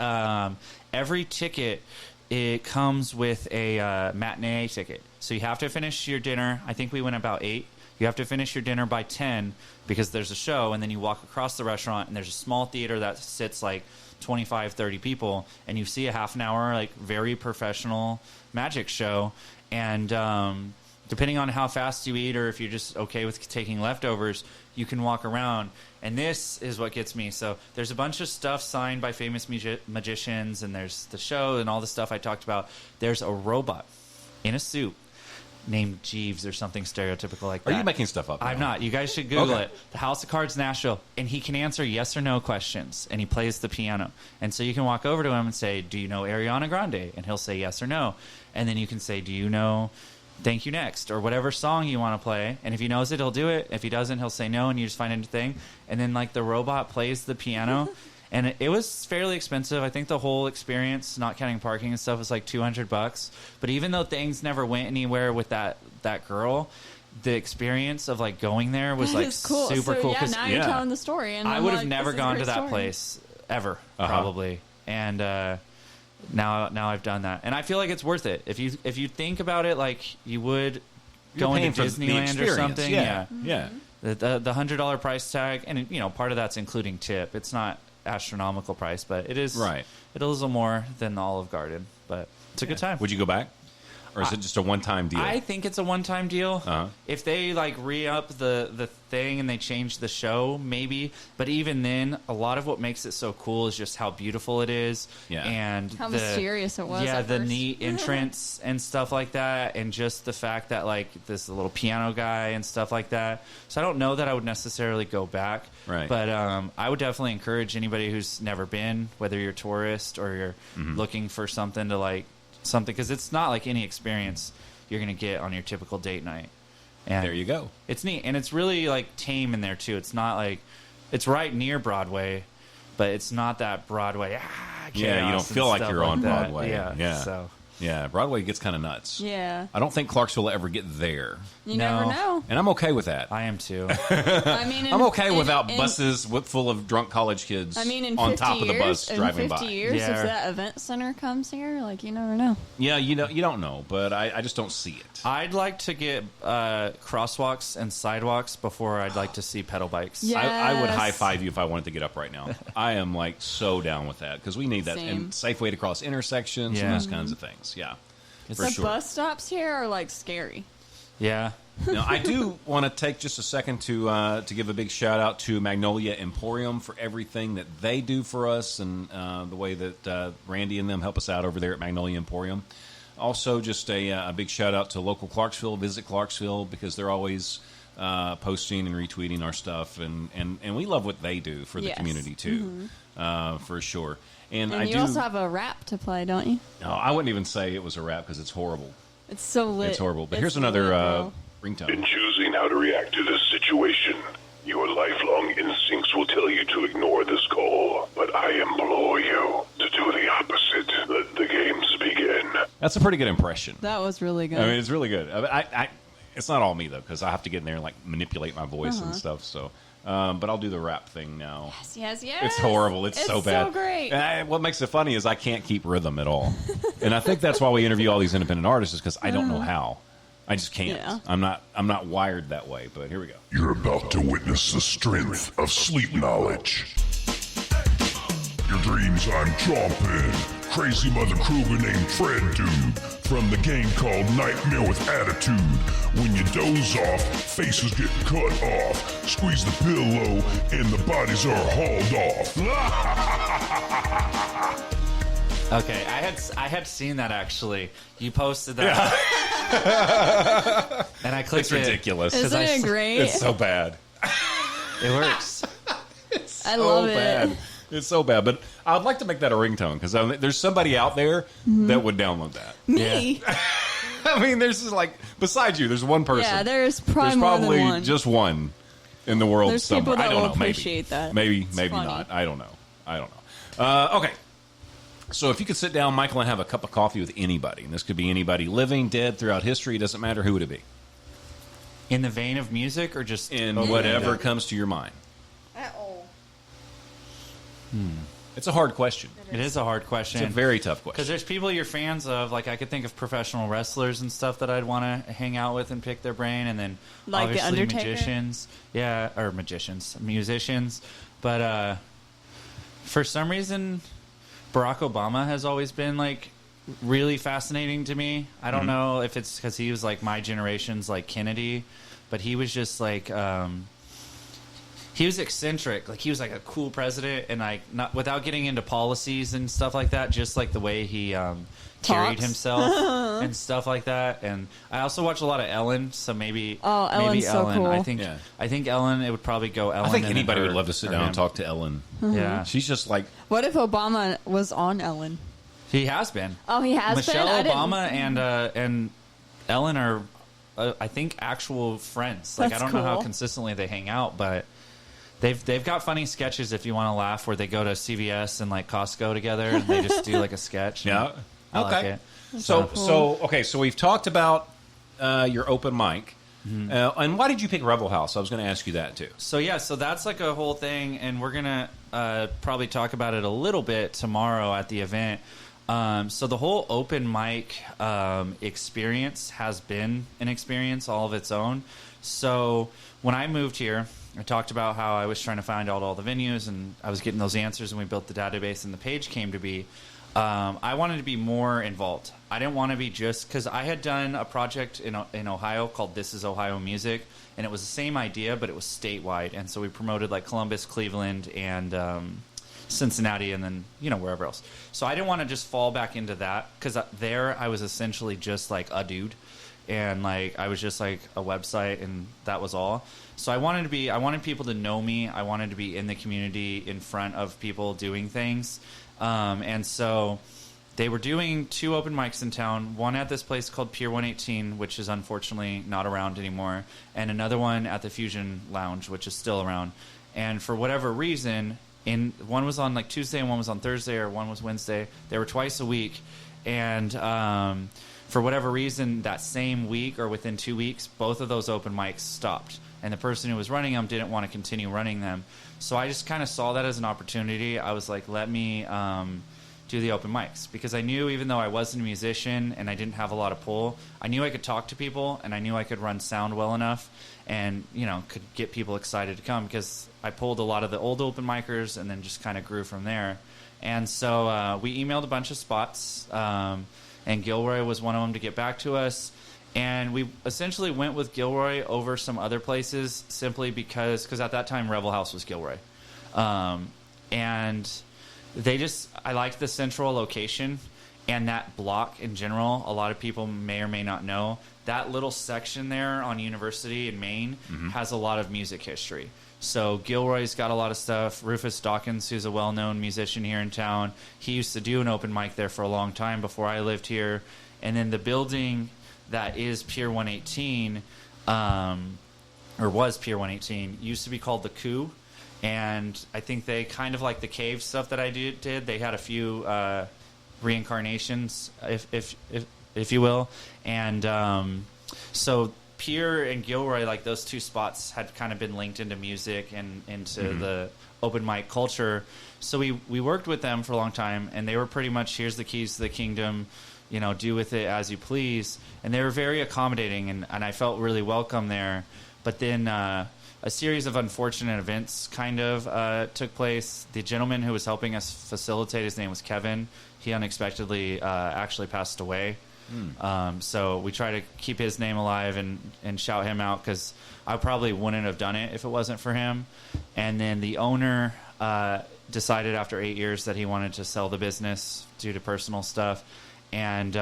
every ticket, it comes with a matinee ticket. So you have to finish your dinner. I think we went about 8. You have to finish your dinner by 10 because there's a show, and then you walk across the restaurant, and there's a small theater that sits like 25, 30 people, and you see a half an hour, like very professional magic show. And depending on how fast you eat or if you're just okay with taking leftovers, you can walk around. And this is what gets me. So there's a bunch of stuff signed by famous magicians, and there's the show and all the stuff I talked about. There's a robot in a suit named Jeeves or something stereotypical like that. Are you making stuff up? I'm not. You guys should Google it. The House of Cards Nashville. And he can answer yes or no questions, and he plays the piano. And so you can walk over to him and say, do you know Ariana Grande? And he'll say yes or no. And then you can say, do you know Thank You Next, or whatever song you want to play. And if he knows it, he'll do it. If he doesn't, he'll say no, and you just find a thing. And then like the robot plays the piano. And it was fairly expensive. I think the whole experience, not counting parking and stuff, was like $200. But even though things never went anywhere with that girl, the experience of like going there was like cool. super cool. Yeah, now you're telling the story, and I I'm would have like, never this is a gone great to that story. place ever, probably. And now I've done that, and I feel like it's worth it. If you think about it, like you would going to Disneyland or something. Yeah. The $100 price tag, and part of that's including tip. It's not astronomical price, but it is right. It is a little more than the Olive Garden, but it's a good time. Would you go back, or is it just a one-time deal? I think it's a one-time deal. If they like re-up the thing and they change the show, maybe. But even then, a lot of what makes it so cool is just how beautiful it is, and how mysterious it was. Yeah, at the first. neat entrance and stuff like that, and just the fact that like this little piano guy and stuff like that. So I don't know that I would necessarily go back. Right. But I would definitely encourage anybody who's never been, whether you're a tourist or you're looking for something to like something, because it's not like any experience you're going to get on your typical date night. And there you go. It's neat, and it's really like tame in there too. It's not like it's right near Broadway, but it's not that Broadway. Yeah, you don't feel like you're on Broadway. Yeah. So Yeah, Broadway gets kind of nuts. Yeah. I don't think Clarksville will ever get there. You No. never know. And I'm okay with that. I am too. I mean, I'm okay without buses full of drunk college kids in on 50 top of the bus years, driving in 50 by. years, Yeah. if that event center comes here, like, you never know. Yeah, you don't know, but I just don't see it. I'd like to get crosswalks and sidewalks before I'd like to see pedal bikes. Yeah. I would Yes. high five you if I wanted to get up right now. I am like so down with that because we need that Same. and safe way to cross intersections and Yeah. those kinds of things. Yeah, for The sure. bus stops here are, like, scary. Yeah. Now, I do want to take just a second to give a big shout out to Magnolia Emporium for everything that they do for us and the way that Randy and them help us out over there at Magnolia Emporium. Also, just a big shout out to local Clarksville. Visit Clarksville because they're always posting and retweeting our stuff, and we love what they do for the Yes. community too, for sure. And And I you do. also have a rap to play, don't you? No, I wouldn't even say it was a rap because it's horrible. It's so lit. It's horrible. But It's here's another lit, bro. ringtone. In choosing how to react to this situation, your lifelong instincts will tell you to ignore this call, but I implore you to do the opposite. Let the games begin. That's a pretty good impression. That was really good. I mean, it's really good. It's not all me though, because I have to get in there and like manipulate my voice and stuff. So, but I'll do the rap thing now. yes. It's horrible. It's so bad. so great. And what makes it funny is I can't keep rhythm at all, and I think that's why we interview all these independent artists is because I don't know how. I just can't. Yeah. I'm not wired that way. But here we go. You're about to witness the strength of sleep knowledge. Your dreams I'm chomping. Crazy Mother Kruger named Fred Dude. From the game called Nightmare with Attitude. When you doze off, faces get cut off. Squeeze the pillow and the bodies are hauled off. Okay, I had seen that actually. You posted that, and I clicked It's ridiculous. it. 'cause Isn't I it s- great? It's so bad. It works. I love it. Bad. It's so bad. But I'd like to make that a ringtone because there's somebody out there that would download that. Me? I mean, there's like besides you, there's one person. Yeah, there's probably There's more probably than one. just one in the world There's somewhere. people that I don't will know. Maybe. appreciate that. Maybe It's maybe funny. not. I don't know. Okay. So if you could sit down, Michael, and have a cup of coffee with anybody, and this could be anybody living, dead, throughout history, it doesn't matter, who would it be? In the vein of music, or just In overall? whatever comes to your mind. It's a hard question. It is a hard question. It's a very tough Because question. there's people you're fans of. Like, I could think of professional wrestlers and stuff that I'd want to hang out with and pick their brain. And then, Like The obviously, Undertaker? magicians. Yeah, or musicians. But for some reason, Barack Obama has always been, like, really fascinating to me. I don't know if it's because he was, like, my generation's, like, Kennedy. But he was just, like... he was eccentric. Like, he was like a cool president, and like not without getting into policies and stuff like that. Just like the way he carried Talks. himself and stuff like that. And I also watch a lot of Ellen, so maybe Oh, maybe Ellen's so Ellen. cool. I think Ellen. It would probably go Ellen. I think and then anybody her- would love to sit or down him. and talk to Ellen. Yeah, She's just like, What if Obama was on Ellen? he has been. Oh, he has Michelle been? I didn't- Obama and Ellen are, I think, actual friends. Like, That's I don't know how cool. consistently they hang out, but they've got funny sketches if you want to laugh, where they go to CVS and like Costco together and they just do like a sketch. yeah. I like Okay. it. So we've talked about your open mic. And why did you pick Rebel House? I was going to ask you that too. So that's like a whole thing, and we're gonna probably talk about it a little bit tomorrow at the event. So the whole open mic experience has been an experience all of its own. So when I moved here, I talked about how I was trying to find out all the venues, and I was getting those answers, and we built the database, and the page came to be. I wanted to be more involved. I didn't want to be just because I had done a project in Ohio called This Is Ohio Music, and it was the same idea, but it was statewide. And so we promoted like Columbus, Cleveland, and Cincinnati, and then wherever else. So I didn't want to just fall back into that because there I was essentially just like a dude, and like I was just like a website, and that was all. So I wanted people to know me. I wanted to be in the community, in front of people doing things. And so they were doing 2 open mics in town, one at this place called Pier 118, which is unfortunately not around anymore, and another one at the Fusion Lounge, which is still around. And for whatever reason, one was on like Tuesday and one was on Thursday, or one was Wednesday. They were twice a week, and for whatever reason, that same week or within 2 weeks, both of those open mics stopped, and the person who was running them didn't want to continue running them. So I just kind of saw that as an opportunity. I was like, let me do the open mics, because I knew, even though I wasn't a musician and I didn't have a lot of pull, I knew I could talk to people, and I knew I could run sound well enough, and could get people excited to come, because I pulled a lot of the old open micers and then just kind of grew from there. And so we emailed a bunch of spots, and Gilroy was one of them to get back to us. And we essentially went with Gilroy over some other places, simply because at that time Rebel House was Gilroy, and I liked the central location and that block in general. A lot of people may or may not know that little section there on University in Maine has a lot of music history. So Gilroy's got a lot of stuff. Rufus Dawkins, who's a well-known musician here in town, he used to do an open mic there for a long time before I lived here. And then the building that is Pier 118, or was Pier 118, used to be called the Coup. And I think they kind of like the cave stuff that I did. They had a few reincarnations, if you will. And so Pier and Gilroy, like those two spots, had kind of been linked into music and into the open mic culture. So we worked with them for a long time, and they were pretty much, here's the keys to the kingdom, do with it as you please. And they were very accommodating, and I felt really welcome there. But then a series of unfortunate events kind of took place. The gentleman who was helping us facilitate, his name was Kevin. He unexpectedly actually passed away. So we try to keep his name alive and shout him out, because I probably wouldn't have done it if it wasn't for him. And then the owner decided after 8 years that he wanted to sell the business due to personal stuff. And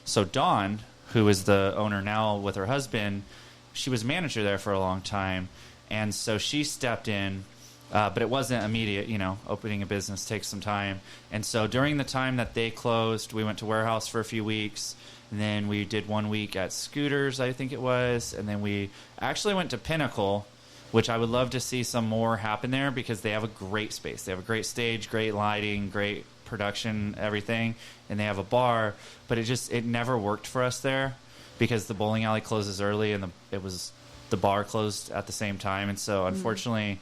so Dawn, who is the owner now with her husband, she was manager there for a long time. And so she stepped in, but it wasn't immediate. Opening a business takes some time. And so during the time that they closed, we went to Warehouse for a few weeks. And then we did 1 week at Scooters, I think it was. And then we actually went to Pinnacle, which I would love to see some more happen there, because they have a great space. They have a great stage, great lighting, great production, everything. And they have a bar. But it never worked for us there, because the bowling alley closes early, and the bar closed at the same time. And so unfortunately,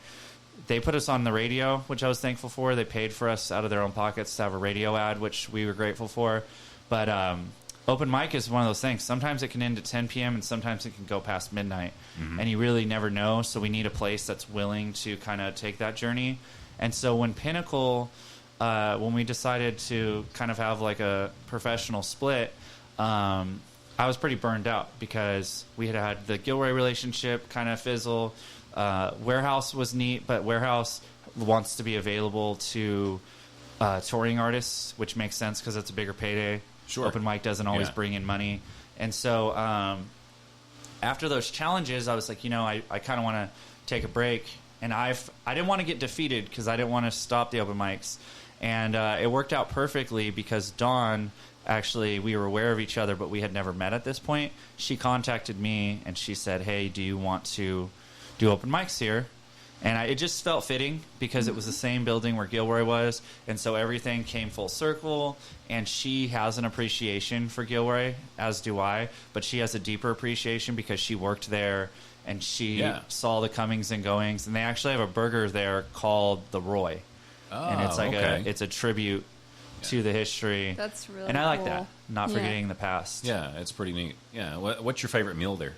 they put us on the radio, which I was thankful for. They paid for us out of their own pockets to have a radio ad, which we were grateful for. But open mic is one of those things. Sometimes it can end at 10 p.m. and sometimes it can go past midnight. And you really never know. So we need a place that's willing to kind of take that journey. And so when Pinnacle, when we decided to kind of have like a professional split, I was pretty burned out, because we had the Gilroy relationship kind of fizzle. Warehouse was neat, but Warehouse wants to be available to touring artists, which makes sense because it's a bigger payday. Sure. Open mic doesn't always bring in money. And so after those challenges, I was like, I kind of want to take a break. And I didn't want to get defeated, because I didn't want to stop the open mics. And it worked out perfectly, because Dawn, actually, we were aware of each other, but we had never met at this point. She contacted me, and she said, hey, do you want to do open mics here? And it just felt fitting, because it was the same building where Gilroy was, and so everything came full circle. And she has an appreciation for Gilroy, as do I, but she has a deeper appreciation because she worked there, and she saw the comings and goings. And they actually have a burger there called the Roy. And it's like it's a tribute to the history. That's really And I like cool. that, not forgetting the past. Yeah, it's pretty neat. Yeah, what's your favorite meal there?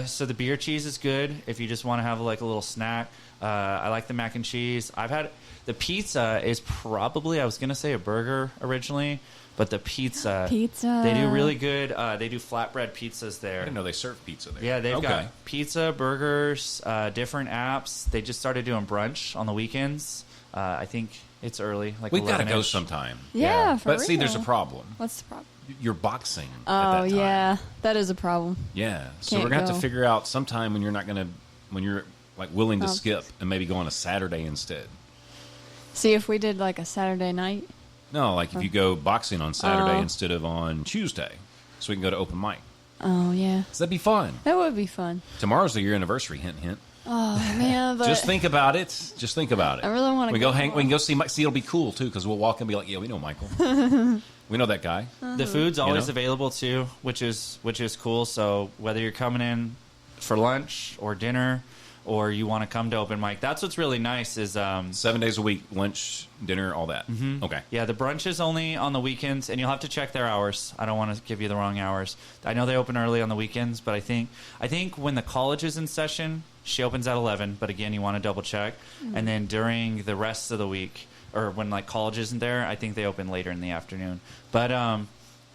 So the beer cheese is good if you just want to have like a little snack. I like the mac and cheese. I've had the pizza is probably, I was going to say a burger originally, but the pizza they do really good. They do flatbread pizzas there. I didn't know they serve pizza there. Yeah, they've got pizza, burgers, different apps. They just started doing brunch on the weekends. I think it's early. Like we've got to 11-ish. go sometime. Yeah, for But real. see, there's a problem. What's the problem? You're boxing. Oh, at that time. yeah. That is a problem. Yeah. So Can't we're gonna have go. to figure out sometime when you're like willing to Oh. skip and maybe go on a Saturday instead. See if we did like a Saturday night. No, like if you go boxing on Saturday instead of on Tuesday, so we can go to open mic. Oh, yeah. So that'd be fun. That would be fun. Tomorrow's the year anniversary. Hint, hint. Oh man, but Just think about it. Just think about it. I really wanna We go go hang. more. We can go see. See, it'll be cool too because we'll walk and be like, "Yeah, we know Michael. We know that guy." The food's always know? available too, which is cool. So whether you're coming in for lunch or dinner, or you want to come to open mic, that's what's really nice. Is 7 days a week, lunch, dinner, all that. Okay. yeah, the brunch is only on the weekends, and you'll have to check their hours. I don't want to give you the wrong hours. I know they open early on the weekends, but I think when the college is in session, she opens at 11. But again, you want to double check. And then during the rest of the week, or when like college isn't there, I think they open later in the afternoon. But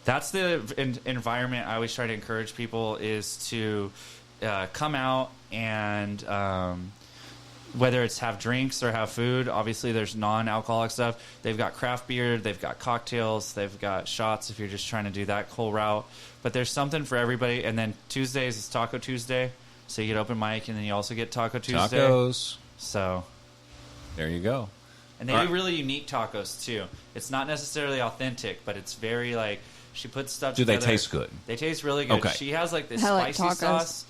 that's the environment I always try to encourage people is to come out and whether it's have drinks or have food. Obviously, there's non-alcoholic stuff. They've got craft beer, they've got cocktails, they've got shots if you're just trying to do that whole route. But there's something for everybody. And then Tuesdays is Taco Tuesday, so you get open mic, and then you also get Taco Tuesday. Tacos. So There you go. and they All do right. really unique tacos too. It's not necessarily authentic, but it's very like she puts stuff. Do they together. taste good? They taste really good. Okay. She has like this I like spicy tacos. sauce.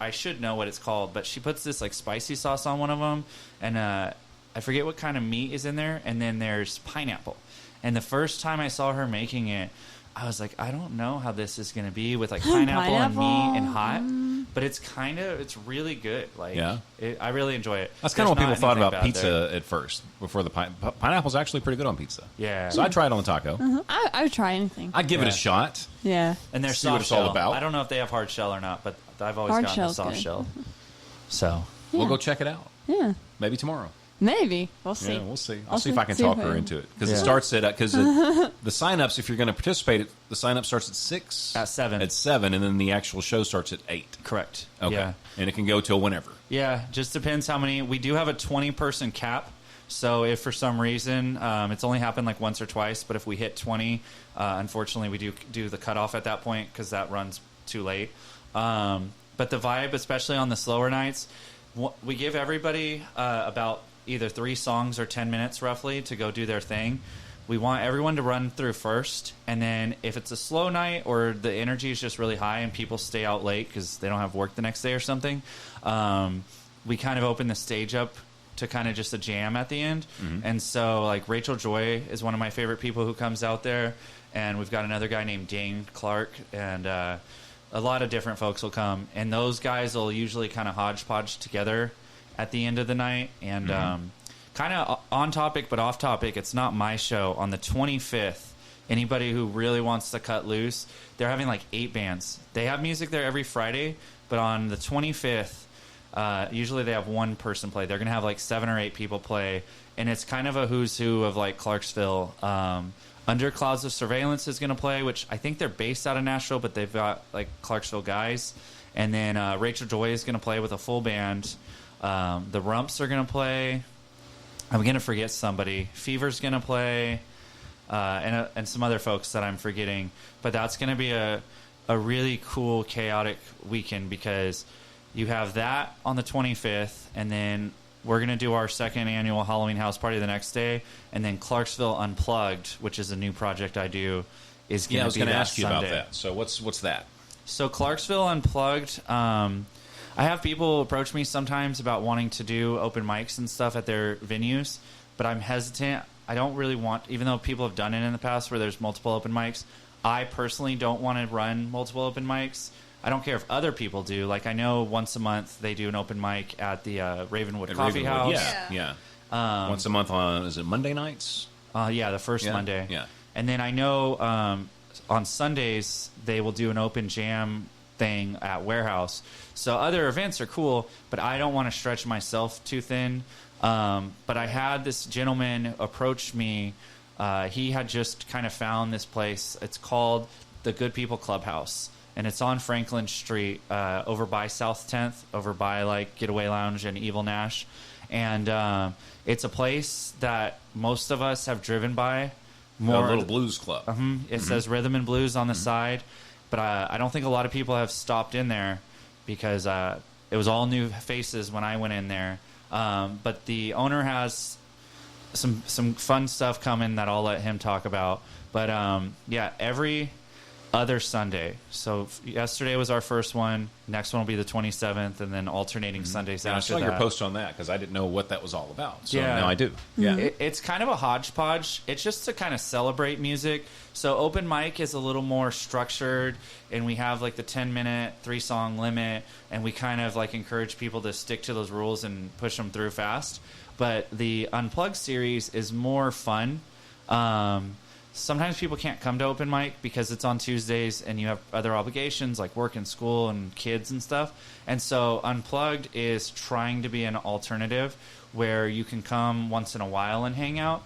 I should know what it's called, but she puts this like spicy sauce on one of them, and I forget what kind of meat is in there. And then there's pineapple. And the first time I saw her making it, I was like, I don't know how this is going to be with like pineapple and meat and hot, but it's really good. Like, Yeah. I really enjoy it. That's kind of what There's people not thought anything about bad pizza there. at first. Before the pineapple's actually pretty good on pizza. Yeah. So I'd try it on the taco. I would try anything. I'd give it Yeah. a shot. Yeah. And they're See what soft it's all shell. about. I don't know if they have hard shell or not, but I've always Hard gotten a shell's soft good. shell. So We'll go check it out. Yeah. Maybe tomorrow. Maybe. We'll see. Yeah, we'll see. I'll I'll see if I can see talk if her I- into it because it Yeah. starts at because the sign-ups. If you're going to participate, the sign-up starts at 6. At 7. At 7, and then the actual show starts at 8. correct. Okay, Yeah. and it can go till whenever. Yeah, just depends how many. We do have a 20-person cap. So if for some reason it's only happened like once or twice, but if we hit 20, unfortunately we do the cutoff at that point because that runs too late. But the vibe, especially on the slower nights, we give everybody about either 3 songs or 10 minutes roughly to go do their thing. We want everyone to run through first, and then if it's a slow night or the energy is just really high and people stay out late because they don't have work the next day or something, we kind of open the stage up to kind of just a jam at the end. And so like Rachel Joy is one of my favorite people who comes out there, and we've got another guy named Dane Clark, and a lot of different folks will come, and those guys will usually kind of hodgepodge together at the end of the night. And kind of on topic but off topic, it's not my show. On the 25th, anybody who really wants to cut loose, they're having like 8 bands. They have music there every Friday, but on the 25th, usually they have one person play. They're going to have like 7 or 8 people play, and it's kind of a who's who of like Clarksville. Under Clouds of Surveillance is going to play, which I think they're based out of Nashville, but they've got like Clarksville guys. And then Rachel Joy is going to play with a full band. The Rumps are going to play. I'm going to forget somebody. Fever's going to play, and some other folks that I'm forgetting. But that's going to be a really cool, chaotic weekend because you have that on the 25th, and then we're going to do our second annual Halloween house party the next day, and then Clarksville Unplugged, which is a new project I do, is going to be Yeah, I was going to that ask you about Sunday. that. So what's that? So Clarksville Unplugged, I have people approach me sometimes about wanting to do open mics and stuff at their venues, but I'm hesitant. I don't really want, even though people have done it in the past where there's multiple open mics, I personally don't want to run multiple open mics. I don't care if other people do. Like, I know once a month they do an open mic at the Ravenwood At Coffee Ravenwood. House. Yeah. Once a month on, is it Monday nights? Yeah, the first Yeah, Monday. yeah. And then I know on Sundays they will do an open jam thing at Warehouse. So other events are cool, but I don't want to stretch myself too thin. But I had this gentleman approach me. He had just kind of found this place. It's called the Good People Clubhouse, and it's on Franklin Street, over by South 10th, over by like Getaway Lounge and Evil Nash. And it's a place that most of us have driven by. A little blues club. It says Rhythm and Blues on the side, but I don't think a lot of people have stopped in there because it was all new faces when I went in there. But the owner has some fun stuff coming that I'll let him talk about. But yeah, every other Sunday. So yesterday was our first one. Next one will be the 27th, and then alternating Sundays And I after saw that. your post on that because I didn't know what that was all about. So Yeah. now I do. Yeah. It's kind of a hodgepodge. It's just to kind of celebrate music. So open mic is a little more structured, and we have like the 10-minute, 3-song limit, and we kind of like encourage people to stick to those rules and push them through fast. But the Unplugged series is more fun. Sometimes people can't come to open mic because it's on Tuesdays and you have other obligations like work and school and kids and stuff. And so Unplugged is trying to be an alternative where you can come once in a while and hang out.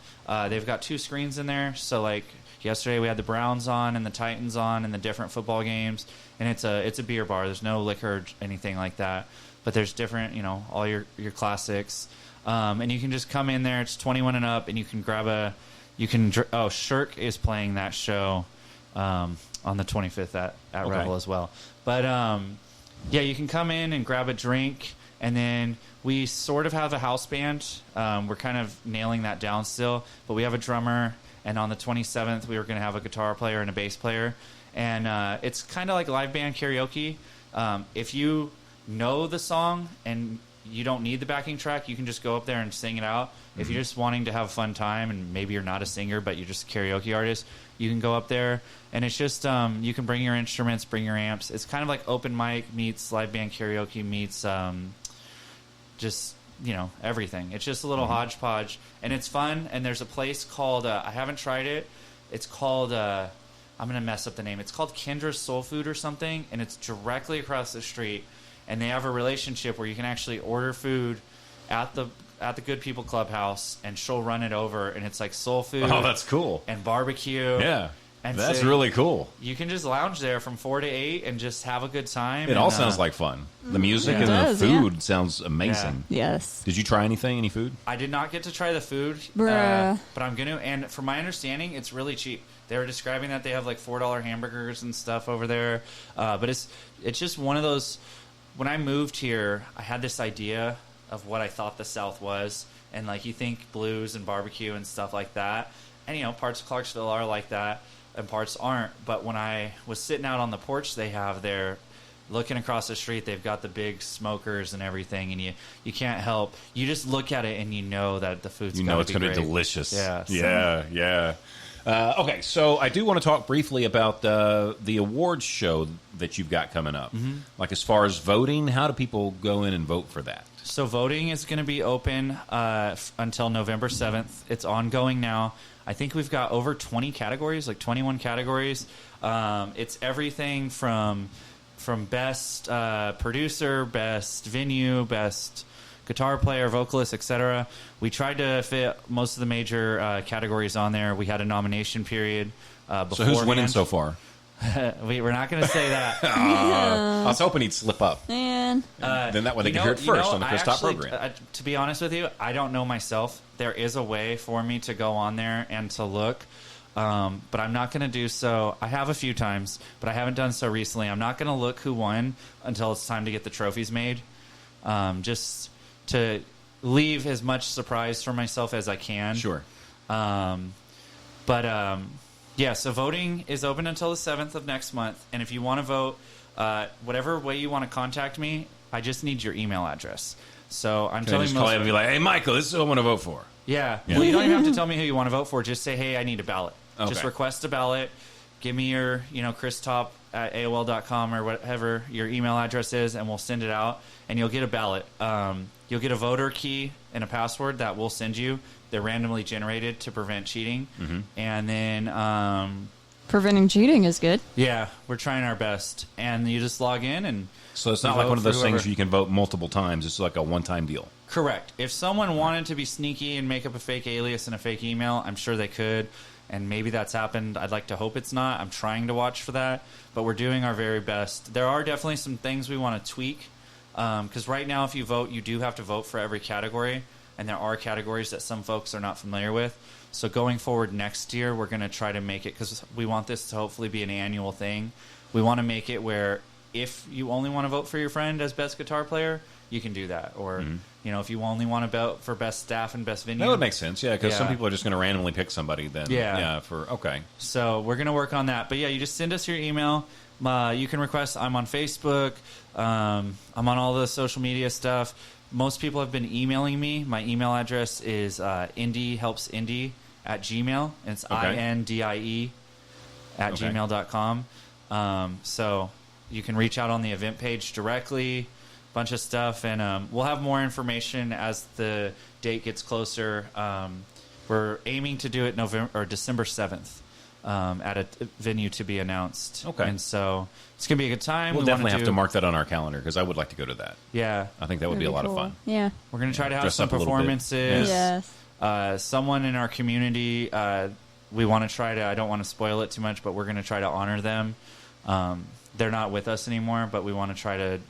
They've got 2 screens in there. So like yesterday we had the Browns on and the Titans on and the different football games. And it's a beer bar. There's no liquor or anything like that. But there's different, all your classics. And you can just come in there. It's 21 and up, and you can grab Shirk is playing that show on the 25th at Okay. Revel as well. But you can come in and grab a drink, and then we sort of have a house band. We're kind of nailing that down still, but we have a drummer, and on the 27th we were going to have a guitar player and a bass player, and it's kind of like live band karaoke. If you know the song and you don't need the backing track, you can just go up there and sing it out. If you're just wanting to have a fun time and maybe you're not a singer but you're just a karaoke artist, you can go up there, and it's just you can bring your instruments, bring your amps. It's kind of like open mic meets live band karaoke meets just everything. It's just a little hodgepodge, and it's fun. And there's a place called I haven't tried it. It's called I'm gonna mess up the name. It's called Kendra's Soul Food or something, and it's directly across the street. And they have a relationship where you can actually order food at the Good People Clubhouse, and she'll run it over, and it's like soul food. Oh, that's cool. And barbecue. Yeah. And That's so really cool. You can just lounge there from 4 to 8 and just have a good time. It all sounds like fun. The music Yeah. and It the does, food sounds amazing. Yes. Did you try anything? Any food? I did not get to try the food, Bruh. but I'm going to. And from my understanding, it's really cheap. They were describing that they have like $4 hamburgers and stuff over there. But it's just one of those. When I moved here, I had this idea of what I thought the South was. And like you think blues and barbecue and stuff like that. And parts of Clarksville are like that and parts aren't. But when I was sitting out on the porch they have there, looking across the street, they've got the big smokers and everything, and you can't help. You just look at it and you know that the food's You know it's going to be delicious. Yeah. So. Yeah. Okay, so I do want to talk briefly about the awards show that you've got coming up. Like as far as voting, how do people go in and vote for that? So voting is going to be open until November 7th. It's ongoing now. I think we've got over 20 categories, like 21 categories. It's everything from best producer, best venue, best guitar player, vocalist, etc. We tried to fit most of the major categories on there. We had a nomination period beforehand. So who's winning so far? We're not going to say that. I was hoping he'd slip up. Man. Then that way they can hear it first on the Chris Top program. To be honest with you, I don't know myself. There is a way for me to go on there and to look, but I'm not going to do so. I have a few times, but I haven't done so recently. I'm not going to look who won until it's time to get the trophies made, just to leave as much surprise for myself as I can. Sure. Yeah, so voting is open until the 7th of next month. And if you want to vote, whatever way you want to contact me, I just need your email address. So I'm Can I telling just most call you and be like, hey, Michael, this is who I want to vote for. Yeah. Well, you don't even have to tell me who you want to vote for. Just say, hey, I need a ballot. Okay. Just request a ballot. Give me your, christop at AOL.com or whatever your email address is, and we'll send it out, and you'll get a ballot. You'll get a voter key and a password that we'll send you. They're randomly generated to prevent cheating. And then... Preventing cheating is good. yeah, we're trying our best. And you just log in and... So it's you not like vote one of for those things whoever. where you can vote multiple times. It's like a one-time deal. Correct. If someone wanted to be sneaky and make up a fake alias and a fake email, I'm sure they could. And maybe that's happened. I'd like to hope it's not. I'm trying to watch for that. But we're doing our very best. There are definitely some things we want to tweak. Because right now, if you vote, you do have to vote for every category. And there are categories that some folks are not familiar with. So going forward next year, we're going to try to make it, because we want this to hopefully be an annual thing. We want to make it where if you only want to vote for your friend as best guitar player, you can do that. Or if you only want to vote for best staff and best venue. That would make sense, yeah, because some Yeah. people are just going to randomly pick somebody then. Yeah. Okay. So we're going to work on that. But yeah, you just send us your email. You can request. I'm on Facebook. I'm on all the social media stuff. Most people have been emailing me. My email address is indiehelpsindie@gmail. It's INDIE at gmail.com. So you can reach out on the event page directly. Bunch of stuff, and we'll have more information as the date gets closer. We're aiming to do it December 7th at a venue to be announced. Okay. And so it's going to be a good time. We'll definitely have to mark that on our calendar because I would like to go to that. Yeah. I think that would be a lot of fun. Yeah. We're going to try to have Dress some up a little bit. performances. Yes. Someone in our community, we want to try to, I don't want to spoil it too much, but we're going to try to honor them. They're not with us anymore, but we want to try to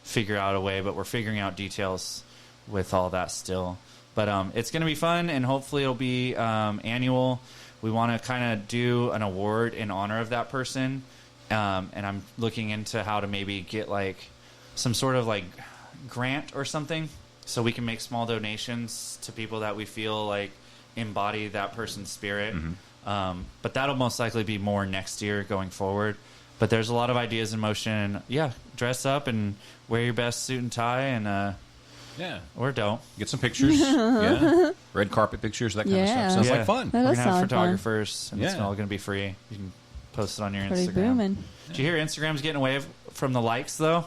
figure out a way, but we're figuring out details with all that still. But it's going to be fun, and hopefully it'll be annual. We want to kind of do an award in honor of that person, and I'm looking into how to maybe get like some sort of like grant or something so we can make small donations to people that we feel like embody that person's spirit. But that'll most likely be more next year going forward. But there's a lot of ideas in motion. Yeah, dress up and wear your best suit and tie, and or don't. Get some pictures. Yeah. Red carpet pictures, that kind of Yeah. stuff. Sounds Yeah. like fun. That We're does gonna have sound fun. photographers, and it's Yeah. all gonna be free. You can post it on your Pretty Instagram. booming. Did you hear Instagram's getting away from the likes though?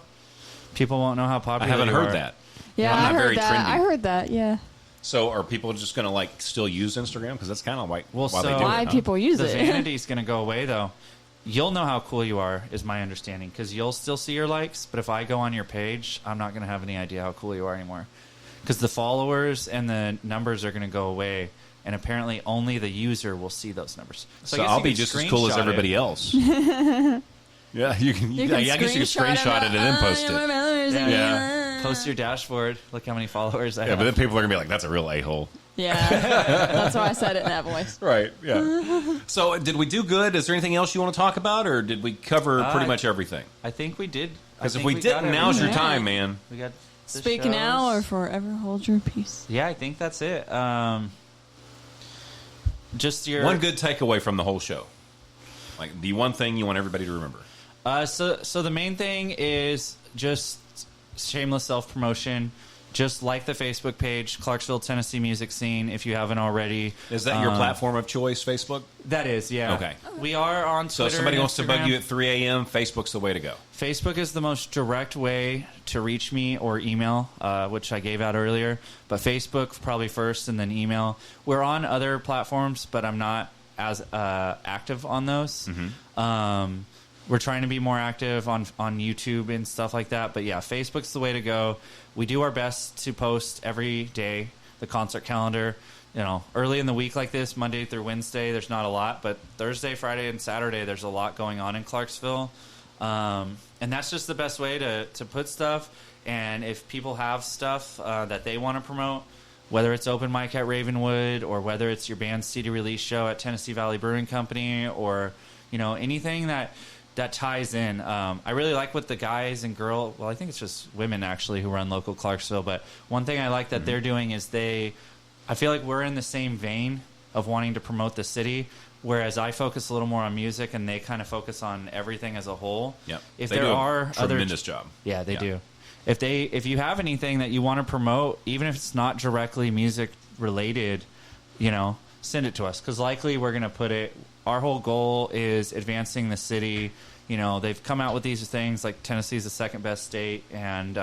People won't know how I popular. haven't you heard are. that. Yeah, I'm I not very heard that. trendy. I heard that. Yeah. So are people just going to like still use Instagram? Because that's kind of like Well, why they so- do Why it. Huh? people use The it? vanity's going to go away, though. You'll know how cool you are, is my understanding, because you'll still see your likes. But if I go on your page, I'm not going to have any idea how cool you are anymore, because the followers and the numbers are going to go away, and apparently only the user will see those numbers. So I guess I'll you be can just as cool as screenshot everybody it. else. Yeah, you can. I guess you can screenshot it and then post it. Yeah. Post your dashboard. Look how many followers I Yeah, have. but then people are gonna be like, "That's a real a-hole." Yeah. That's why I said it in that voice. Right. Yeah. So, did we do good? Is there anything else you want to talk about, or did we cover pretty much everything? I think we did. Because if we didn't, now's your everything. time, man. We got the Speak now or shows. forever hold your peace. Yeah, I think that's it. Just your One good takeaway from the whole show, like the one thing you want everybody to remember. So the main thing is just shameless self-promotion. Just like the Facebook page, Clarksville, Tennessee Music Scene, if you haven't already. Is that your platform of choice, Facebook? That is, yeah. Okay. We are on Twitter. So if somebody and wants to bug Instagram. you at 3 a.m., Facebook's the way to go. Facebook is the most direct way to reach me, or email, which I gave out earlier. But Facebook probably first, and then email. We're on other platforms, but I'm not as active on those. We're trying to be more active on YouTube and stuff like that. But yeah, Facebook's the way to go. We do our best to post every day, the concert calendar. Early in the week like this, Monday through Wednesday, there's not a lot. But Thursday, Friday, and Saturday, there's a lot going on in Clarksville. And that's just the best way to put stuff. And if people have stuff that they want to promote, whether it's open mic at Ravenwood, or whether it's your band's CD release show at Tennessee Valley Brewing Company, or anything that ties in. I really like what the guys and girl, well, I think it's just women actually who run local Clarksville, but one thing I like that they're doing is I feel like we're in the same vein of wanting to promote the city, whereas I focus a little more on music and they kind of focus on everything as a whole. Yeah. If They there do a are tremendous job. Yeah, they do. If you have anything that you want to promote, even if it's not directly music related, send it to us, because likely we're going to put it. Our whole goal is advancing the city. They've come out with these things like Tennessee's the second best state, and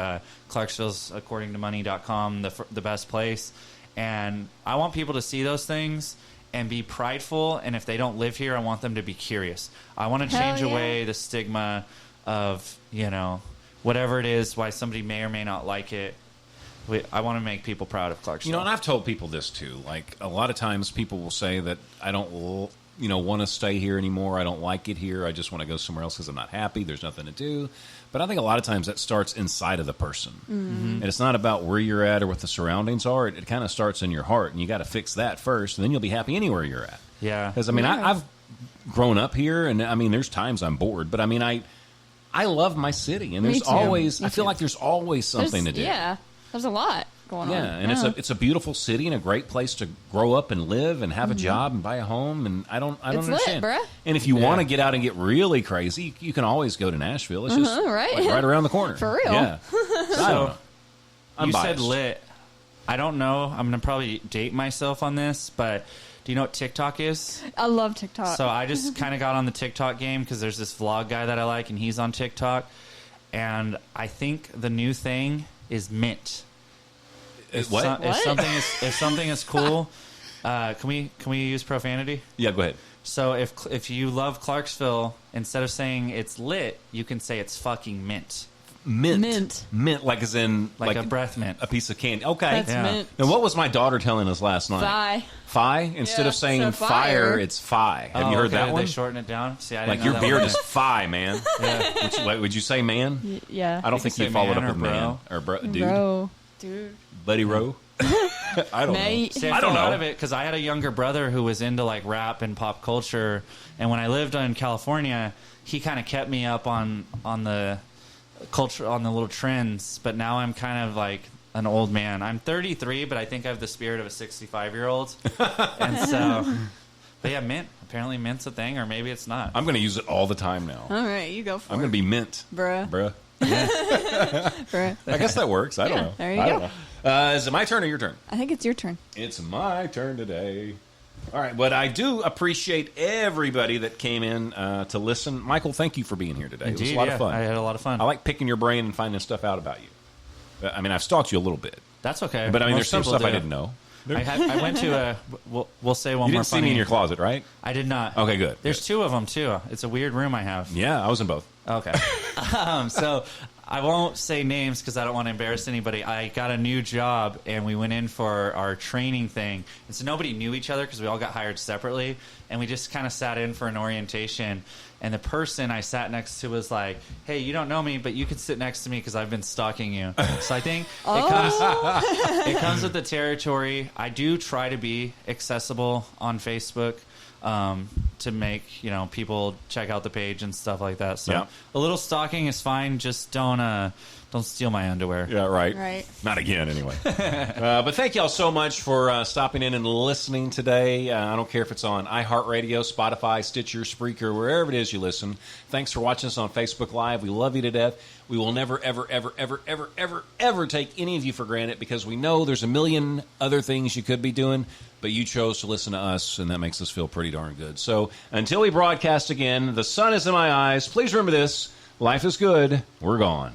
Clarksville's, according to money.com, the best place. And I want people to see those things and be prideful. And if they don't live here, I want them to be curious. I want to change away the stigma of, whatever it is, why somebody may or may not like it. I want to make people proud of Clarksville. And I've told people this too. Like, a lot of times people will say that I don't, want to stay here anymore. I don't like it here. I just want to go somewhere else because I'm not happy. There's nothing to do. But I think a lot of times that starts inside of the person. And it's not about where you're at or what the surroundings are. It kind of starts in your heart, and you got to fix that first, and then you'll be happy anywhere you're at. Yeah. Because, I've grown up here, and, there's times I'm bored. But, I love my city, and there's too. always, Me I feel too. like there's always something to do. Yeah. There's a lot. going on. Yeah, and it's a beautiful city and a great place to grow up and live and have a job and buy a home. And I don't It's lit, understand. bruh. And if you want to get out and get really crazy, you can always go to Nashville. It's just right. like right around the corner. For real. Yeah. So, I don't know. I'm You biased. said lit. I don't know. I'm going to probably date myself on this, but do you know what TikTok is? I love TikTok. So I just kind of got on the TikTok game because there's this vlog guy that I like, and he's on TikTok. And I think the new thing is mint. What? If something is cool, can we use profanity? Yeah, go ahead. So if you love Clarksville, instead of saying it's lit, you can say it's fucking mint, Mint. like as in like a breath mint. a piece of candy. Okay. That's Yeah. mint. Now, what was my daughter telling us last night? Bye. Fi? Instead Yeah, of saying so fire, fire. it's fi. Have Oh, you heard okay. that one? They shorten it down. See, I didn't Like know your that beard one. is fi, man. Yeah. Would you say man? Yeah. I don't You think can you say followed man up with or man bro. or dude, Bro. Dude. buddy, row. I don't Mate. know. See, I I don't thought know. of it because I had a younger brother who was into like rap and pop culture, and when I lived in California, he kind of kept me up on the culture, on the little trends. But now I'm kind of like an old man. I'm 33, but I think I have the spirit of a 65-year-old, and so. But yeah, mint. Apparently, mint's a thing, or maybe it's not. I'm going to use it all the time now. All right, you go for I'm it. going to be mint. Bruh. Bruh. Bruh. I guess that works. I don't Yeah, know. there you I don't go. know. Is it my turn or your turn? I think it's your turn. It's my turn today. All right, but I do appreciate everybody that came in to listen. Michael, thank you for being here today. Indeed, it was a lot yeah, of fun. I had a lot of fun. I like picking your brain and finding stuff out about you. I mean, I've stalked you a little bit, That's okay. but I mean, there's Most some people stuff I do. didn't know. I went to a. We'll say one You more. didn't see me in your closet, right? I did not. Okay, good. There's two of them too. It's a weird room I have. Yeah, I was in both. Okay. So I won't say names because I don't want to embarrass anybody. I got a new job and we went in for our training thing. And so nobody knew each other because we all got hired separately. And we just kind of sat in for an orientation. And the person I sat next to was like, hey, you don't know me, but you can sit next to me because I've been stalking you. So I think it comes with the territory. I do try to be accessible on Facebook. To make people check out the page and stuff like that. So Yeah. a little stalking is fine. Just don't steal my underwear. Yeah, right. Right. Not again, anyway. But thank y'all so much for stopping in and listening today. I don't care if it's on iHeartRadio, Spotify, Stitcher, Spreaker, wherever it is you listen. Thanks for watching us on Facebook Live. We love you to death. We will never, ever, ever, ever, ever, ever, ever take any of you for granted because we know there's a million other things you could be doing, but you chose to listen to us, and that makes us feel pretty darn good. So until we broadcast again, the sun is in my eyes. Please remember this. Life is good. We're gone.